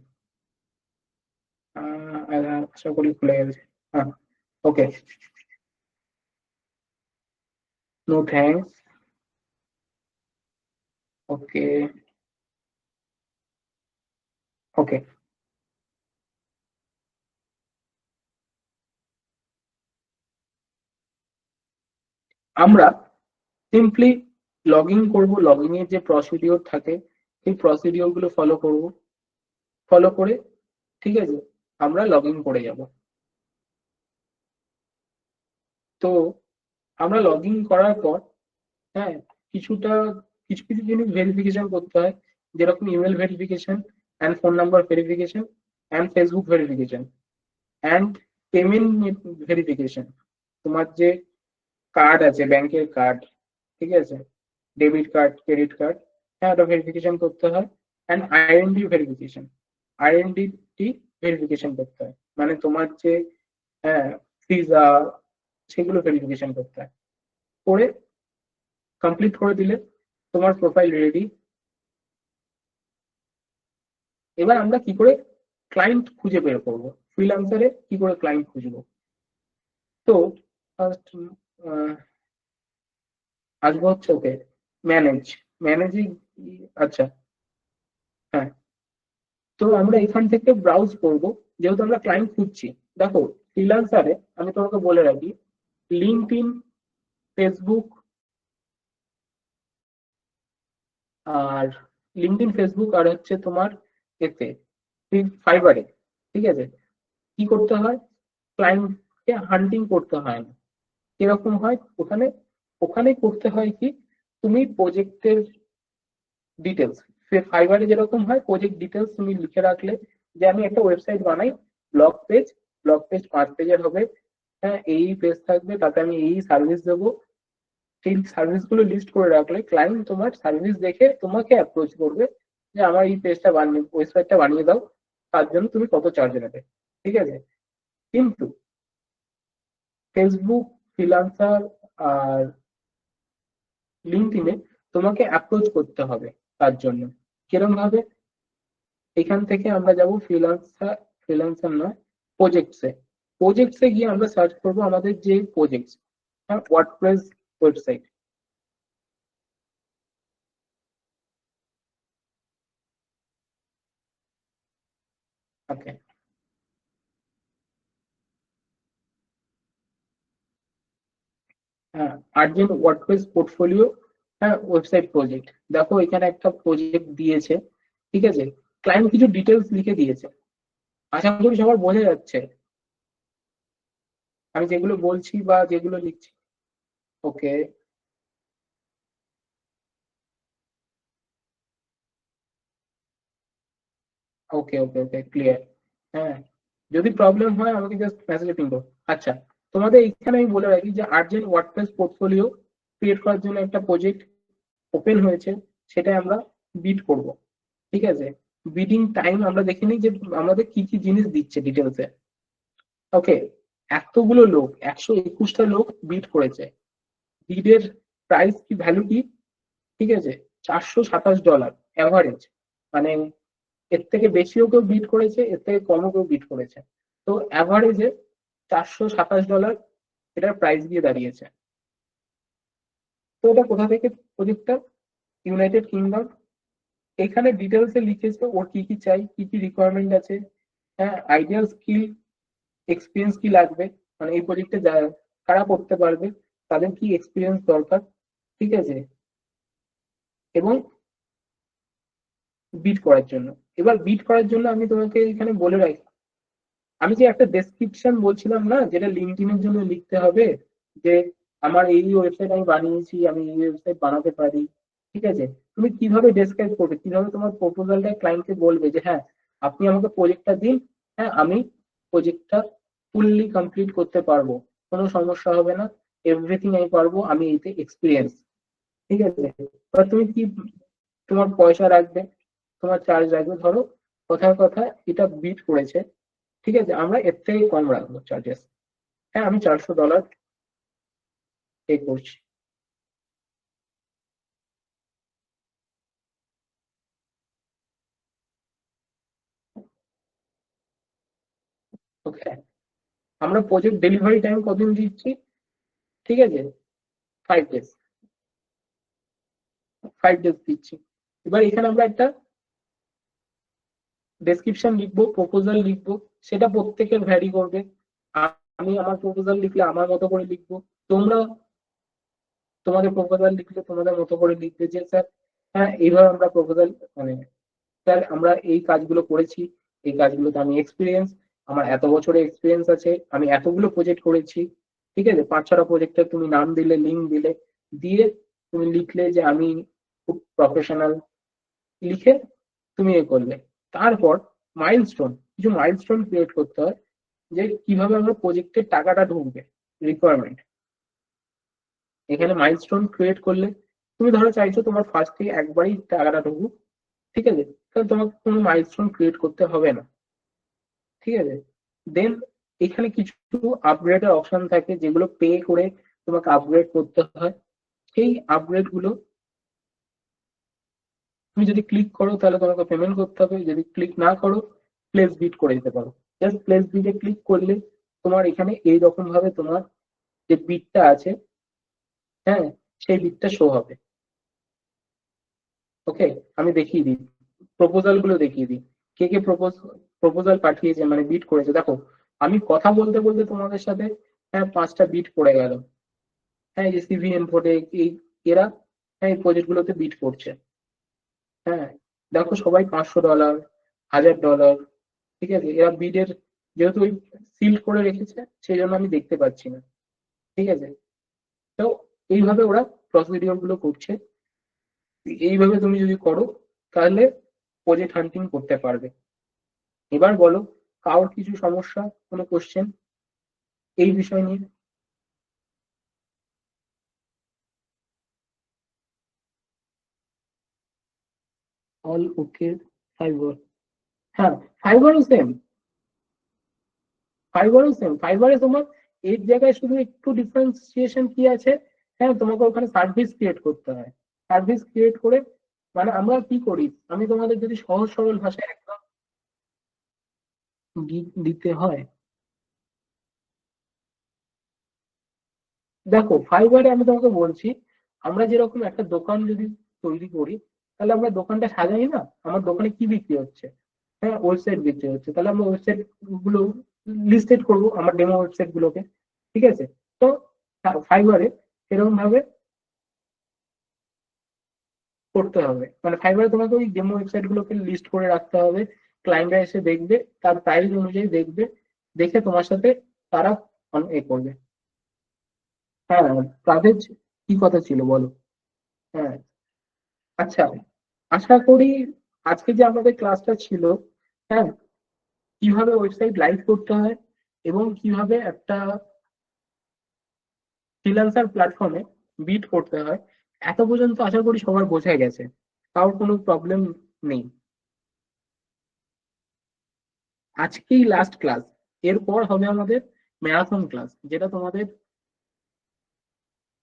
আশা করি খুলে গেছে। হ্যাঁ, ওকে, নো থ্যাঙ্কস। ওকে, ওকে, আমরা সিম্পলি লগ ইন করবো, লগ ইনের যে প্রসিডিওর থাকে সেই প্রসিডিওর গুলো ফলো করে, ঠিক আছে, আমরা লগ ইন করে যাব। তো আমরা লগ ইন করার পর, হ্যাঁ, কিছুটা কিছু কিছু জিনিস ভেরিফিকেশন করতে হয়, যেরকম email verification, and phone number verification, and Facebook verification, and payment verification. তোমার যে কার্ড আছে, ব্যাংকের কার্ড, ঠিক আছে, ডেবিট কার্ড, ক্রেডিট কার্ড, হ্যাঁ, ওটা ভেরিফিকেশন করতে হয়। And IND verification, IND verification করতে হয়, মানে তোমার যে, হ্যাঁ, ভিসা, সেগুলো ভেরিফিকেশন করতে হয়। করে কমপ্লিট করে দিলে তোমার প্রোফাইল রেডি। এবার আমরা কি করে ক্লায়েন্ট খুঁজে বের করবো, ফ্রিল্যান্সারে কি করে ক্লায়েন্ট খুঁজবো? তো ফার্স্ট আসবো হচ্ছে, ওকে, ম্যানেজিং। আচ্ছা, হ্যাঁ, তো আমরা এখান থেকে ব্রাউজ করব, যেহেতু আমরা ক্লায়েন্ট খুঁজছি। দেখো, ফ্রিল্যান্সারে আমি তোমাকে বলে রাখি, লিঙ্কডইন, ফেসবুক, আর ফেসবুক আর হচ্ছে তোমার এতে ফাইবারে, ঠিক আছে, কি করতে হয়? ক্লায়েন্টকে হান্টিং করতে হয় না। কিরকম হয় ওখানে? ওখানে করতে হয় কি, তুমি প্রজেক্টের ডিটেলস, ফাইবারে যেরকম হয় প্রজেক্ট ডিটেলস তুমি লিখে রাখলে যে আমি একটা ওয়েবসাইট বানাই, ব্লগ পেজ, ব্লগ পেজ 5 পেজের হবে, হ্যাঁ, এই পেজ থাকবে, তাতে আমি এই সার্ভিস দেবো। সেই সার্ভিস গুলো লিস্ট করে রাখলে ক্লায়েন্ট তোমার সার্ভিস দেখে তোমাকে অ্যাপ্রোচ করবে, যে আমার এই পেজটা বানিয়ে ওয়েবসাইটটা বানিয়ে দাও, তার জন্য তুমি কত চার্জ নেবে, ঠিক আছে। কিন্তু ফেসবুক, ফ্রিল্যান্সার আর লিঙ্কডইনে তোমাকে অ্যাপ্রোচ করতে হবে তার জন্য। কিরকম ভাবে? এখান থেকে আমরা যাব ফ্রিল্যান্সার, ফ্রিল্যান্সার নয়, প্রজেক্টসে। প্রজেক্টসে গিয়ে আমরা সার্চ করবো আমাদের যে প্রজেক্ট, হ্যাঁ, ওয়ার্ডপ্রেস ওয়েবসাইট। ওকে, হ্যাঁ, আর্জেন্ট ওয়ার্ডপ্রেস পোর্টফোলিও, হ্যাঁ, ওয়েবসাইট প্রজেক্ট। দেখো এখানে একটা প্রজেক্ট দিয়েছে, ঠিক আছে। ক্লায়েন্ট কিছু ডিটেলস লিখে দিয়েছে, আশা করি সবার বোঝা যাচ্ছে আমি যেগুলো বলছি বা যেগুলো লিখছি। ওকে, ওকে, ওকে, ওকে, ক্লিয়ার। হ্যাঁ, যদি প্রবলেম হয় আমাকে জাস্ট মেসেজে পিং করো। আচ্ছা, তোমাদের এখানে আমি বলে রাখি যে আর্জেন্ট ওয়ার্ডপ্রেস পোর্টফোলিও ক্রিয়েট করার জন্য একটা প্রজেক্ট ওপেন হয়েছে, সেটা আমরা বিড করব, ঠিক আছে। বিডিং টাইম আমরা দেখে নিই যে আমাদের কি কি জিনিস দিচ্ছে ডিটেলসে। ওকে, এতগুলো লোক, 121টা লোক বিড করেছে। বিডের প্রাইস কি, ভ্যালু কি, ঠিক আছে, $427 অ্যাভারেজ। মানে এর থেকে বেশিও কেউ বিট করেছে, এর থেকে কমও কেউ বিট করেছে। তো অ্যাভারেজে $427 এটার প্রাইস দিয়ে দাঁড়িয়েছে। তো এটা কোথা থেকে প্রজেক্টটা? United kingdom. এখানে ডিটেলসে লিখেছে ওর কি কি চাই, কি কি রিকোয়ারমেন্ট আছে, হ্যাঁ, আইডিয়াল স্কিল, এক্সপিরিয়েন্স কি লাগবে, মানে এই প্রজেক্টে কারা করতে পারবে, তাদের কি এক্সপিরিয়েন্স দরকার, ঠিক আছে, এবং বিট করার জন্য। এবার বিট করার জন্য আমি তোমাকে এখানে বলে রাখি, আমি যে একটা ডেসক্রিপশন বলছিলাম না, যেটা লিঙ্কডইনের জন্য লিখতে হবে, যে আমার এই ওয়েবসাইট আমি বানিয়েছি, আমি এই ওয়েবসাইট বানাতে পারি, ঠিক আছে। তুমি কিভাবে ডেসক্রাইব করবে, কিভাবে তোমার প্রপোজালটা ক্লায়েন্টকে বলবে যে হ্যাঁ, আপনি আমাকে প্রজেক্টটা দিন, হ্যাঁ, আমি প্রজেক্টটা ফুললি কমপ্লিট করতে পারবো, কোনো সমস্যা হবে না, এভরিথিং আমি পারবো, আমি এতে এক্সপিরিয়েন্স, ঠিক আছে। এবার তুমি কি তোমার পয়সা রাখবে, তোমার চার্জ রাখবে, ধরো কথার কথা এটা বিট করেছে, ঠিক আছে, আমরা এর থেকে কম রাখবো চার্জেস। হ্যাঁ, আমি $400 পে করছি। ওকে, আমরা প্রজেক্ট ডেলিভারি টাইম কতদিন দিচ্ছি, ঠিক আছে, 5 ডেজ, 5 ডেজ দিচ্ছি। এবার এখানে আমরা একটা ডেসক্রিপশন লিখবো, প্রপোজাল লিখবো, সেটা প্রত্যেকের ভ্যারি করবে। আমি আমার প্রপোজাল লিখলে আমার মতো করে লিখবো, তোমরা তোমাদের প্রপোজাল লিখলে তোমাদের মতো করে লিখবে যে স্যার, হ্যাঁ, এইভাবে আমরা প্রপোজাল, মানে স্যার আমরা এই কাজগুলো করেছি, এই কাজগুলোতে আমি এক্সপিরিয়েন্স, আমার এত বছরের এক্সপিরিয়েন্স আছে, আমি এতগুলো প্রজেক্ট করেছি, ঠিক আছে, 5-6টা প্রজেক্টের তুমি নাম দিলে, লিঙ্ক দিলে, দিয়ে তুমি লিখলে যে আমি খুব প্রফেশনাল, লিখে তুমি এ করলে। তারপর মাইলস্টোন, কিছু মাইলস্টোন ক্রিয়েট করতে হয়, যে কিভাবে আমরা প্রজেক্টের টাকাটা ঢুকবে, রিকোয়ারমেন্ট। এখানে মাইলস্টোন ক্রিয়েট করলে, তুমি ধরো চাইছো তোমার ফার্স্ট থেকে একবারই টাকাটা ঢুকুক, ঠিক আছে, তাহলে তোমাকে কোনো মাইলস্টোন ক্রিয়েট করতে হবে না, ঠিক আছে। দেন এখানে কিছু আপগ্রেডের অপশন থাকে, যেগুলো পে করে তোমাকে আপগ্রেড করতে হয়। সেই আপগ্রেড গুলো তুমি যদি ক্লিক করো তাহলে তোমাকে পেমেন্ট করতে হবে, যদি ক্লিক না করো প্লেস বিট করে দিতে পারো। জাস্ট প্লেস বিটে ক্লিক করলে তোমার এখানে এইরকম ভাবে তোমার যে বিটটা আছে, হ্যাঁ, সেই বিটটা শো হবে। ওকে, আমি দেখিয়ে দিই, প্রপোজাল গুলো দেখিয়ে দিই, কে কে প্রপোজাল পাঠিয়েছে, মানে বিট করেছে। দেখো আমি কথা বলতে বলতে তোমাদের সাথে, হ্যাঁ, 5টা বিট পড়ে গেল। হ্যাঁ, এই যে সিভি ইনফোটেক, এই এরা, হ্যাঁ, এই প্রজেক্ট গুলোতে বিট করছে। হ্যাঁ, দেখো সবাই $500, $1000, ঠিক আছে। এরা বিডের, যেহেতু ওই সিল করে রেখেছে, সেই জন্য আমি দেখতে পাচ্ছি না, ঠিক আছে। তো এইভাবে ওরা প্রসিডিওর গুলো করছে। এইভাবে তুমি যদি করো তাহলে প্রজেক্ট হান্টিং করতে পারবে। এবার বলো, কারোর কিছু সমস্যা, কোনো কোশ্চেন এই বিষয় নিয়ে? অল ওকে। ফাইবার, হ্যাঁ ফাইবারও সেম, ফাইবারে তোমার এর জায়গায় শুধু একটু ডিফারেন্সিয়েশন কি আছে, হ্যাঁ তোমাকে ওখানে সার্ভিস ক্রিয়েট করতে হয়। সার্ভিস ক্রিয়েট করে, মানে আমরা কি করি, আমি তোমাদের যদি সহজ সরল ভাষায় একদম দিতে হয়, দেখো ফাইবারে আমি তোমাকে বলছি, আমরা যেরকম একটা দোকান যদি তৈরি করি, তাহলে আমরা দোকানটা সাজাই না, আমার দোকানে কি বিক্রি হচ্ছে, হ্যাঁ ওয়েবসাইট বিক্রি হচ্ছে, তাহলে আমরা ওয়েবসাইট গুলো লিস্টেড করবো, আমার ডেমো ওয়েবসাইট গুলোকে, ঠিক আছে। তো ফাইবারে এরকম ভাবে করতে হবে, মানে ফাইবারে তোমাকে ওই ডেমো ওয়েবসাইট গুলোকে লিস্ট করে রাখতে হবে, ক্লায়েন্টরা এসে দেখবে, তার প্রাইস অনুযায়ী দেখবে, দেখে তোমার সাথে তারা এ করবে। হ্যাঁ, তাদের কি কথা ছিল বলো। হ্যাঁ, আচ্ছা, আশা করি আজকে যে আমাদের ক্লাসটা ছিল, হ্যাঁ, কিভাবে ওয়েবসাইট লাইভ করতে হয় এবং কিভাবে একটা ফ্রিল্যান্সার প্ল্যাটফর্মে বিট করতে হয়, এত পর্যন্ত আশা করি সবার বোঝা গেছে, কারোর কোনো প্রবলেম নেই। আজকেই লাস্ট ক্লাস, এরপর হবে আমাদের ম্যারাথন ক্লাস, যেটা তোমাদের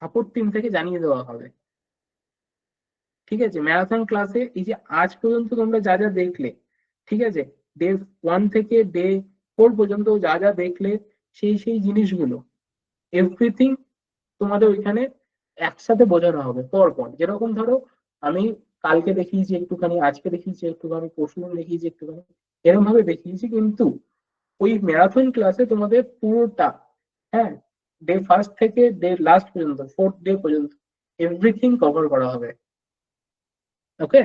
সাপোর্ট টিম থেকে জানিয়ে দেওয়া হবে। ঠিক আছে, ম্যারাথন ক্লাসে এই যে আজ পর্যন্ত তোমরা যা যা দেখলে, ঠিক আছে, ডে 1 থেকে ডে 4 পর্যন্ত যা যা দেখলে, সেই সেই জিনিসগুলো এভরিথিং তোমাদের ওইখানে একসাথে বোঝানো হবে পর পর। যেরকম ধরো আমি কালকে দেখিয়েছি একটুখানি, আজকে দেখিয়েছি একটুখানি, পরশুদিন দেখিয়েছি একটুখানি, এরকম ভাবে দেখিয়েছি, কিন্তু ওই ম্যারাথন ক্লাসে তোমাদের পুরোটা, হ্যাঁ, ডে 1 থেকে ডে 4 পর্যন্ত, 4th ডে পর্যন্ত এভরিথিং কভার করা হবে। ওকে,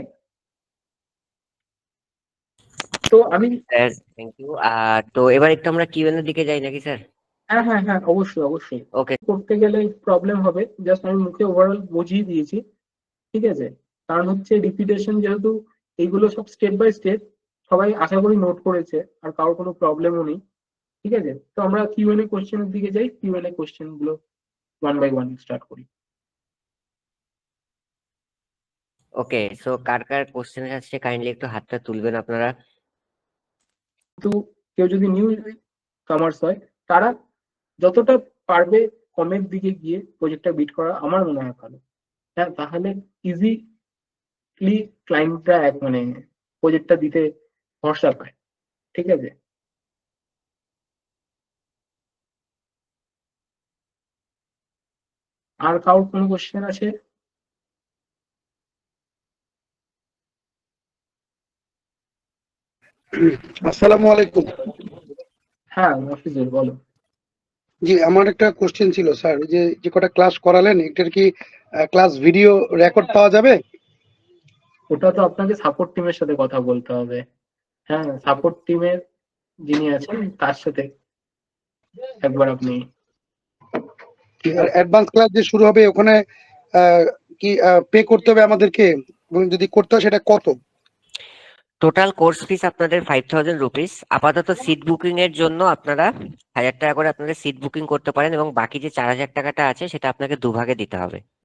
তো আমি, স্যার থ্যাংক ইউ। তো এবার একটু আমরা কিউএন এর দিকে যাই নাকি স্যার? হ্যাঁ হ্যাঁ হ্যাঁ, অবশ্যই অবশ্যই, ওকে। করতে গেলে প্রবলেম হবে, জাস্ট আমি মুখে ওভারঅল বুঝিয়ে দিয়েছি, ঠিক আছে। কারণ হচ্ছে রিপিটেশন, যেহেতু এইগুলো সব স্টেপ বাই স্টেপ, সবাই আশা করি নোট করেছে, আর কারোর কোনো প্রবলেমও নেই, ঠিক আছে। তো আমরা কিউএনএ কোশ্চেনের দিকে যাই, কিউএনএ কোশ্চেন গুলো 1 বাই 1 স্টার্ট করি। ওকে, সো কার কার কোশ্চেন আসছে কাইন্ডলি একটু হাতটা তুলবেন আপনারা। কিন্তু কেউ যদি নিউ কামার্স হয়, তারা যতটা পারবে কমের দিকে গিয়ে প্রজেক্টটা বিট করা আমার মনে হয় ভালো। হ্যাঁ, তাহলে ইজিলি ক্লায়েন্টরা মানে প্রজেক্টটা দিতে ভরসা পায়, ঠিক আছে। আর কারোর কোনো কোশ্চেন আছে? আসসালামু আলাইকুম। হ্যাঁ মফিজুল, বলো। জি, আমার একটা কোশ্চেন ছিল স্যার, যে যে কটা ক্লাস করালেন এটার কি ক্লাস ভিডিও রেকর্ড পাওয়া যাবে? ওটা তো আপনাকে সাপোর্ট টিমের সাথে কথা বলতে হবে, হ্যাঁ সাপোর্ট টিমের যিনি আছেন তার সাথে একবার আপনি, ঠিক আর আছে। অ্যাডভান্স ক্লাস যে শুরু হবে ওখানে আহ, কি পে করতে হবে আমাদেরকে, এবং যদি করতে হয় সেটা কত? টোটাল কোর্স ফিস আপনাদের 5000 রুপিস। আপাতত সিট বুকিং এর জন্য আপনারা 1000 টাকা করে আপনাদের সিট বুকিং করতে পারেন, এবং বাকি যে 4000 টাকাটা আছে সেটা আপনাকে দুভাগে দিতে হবে।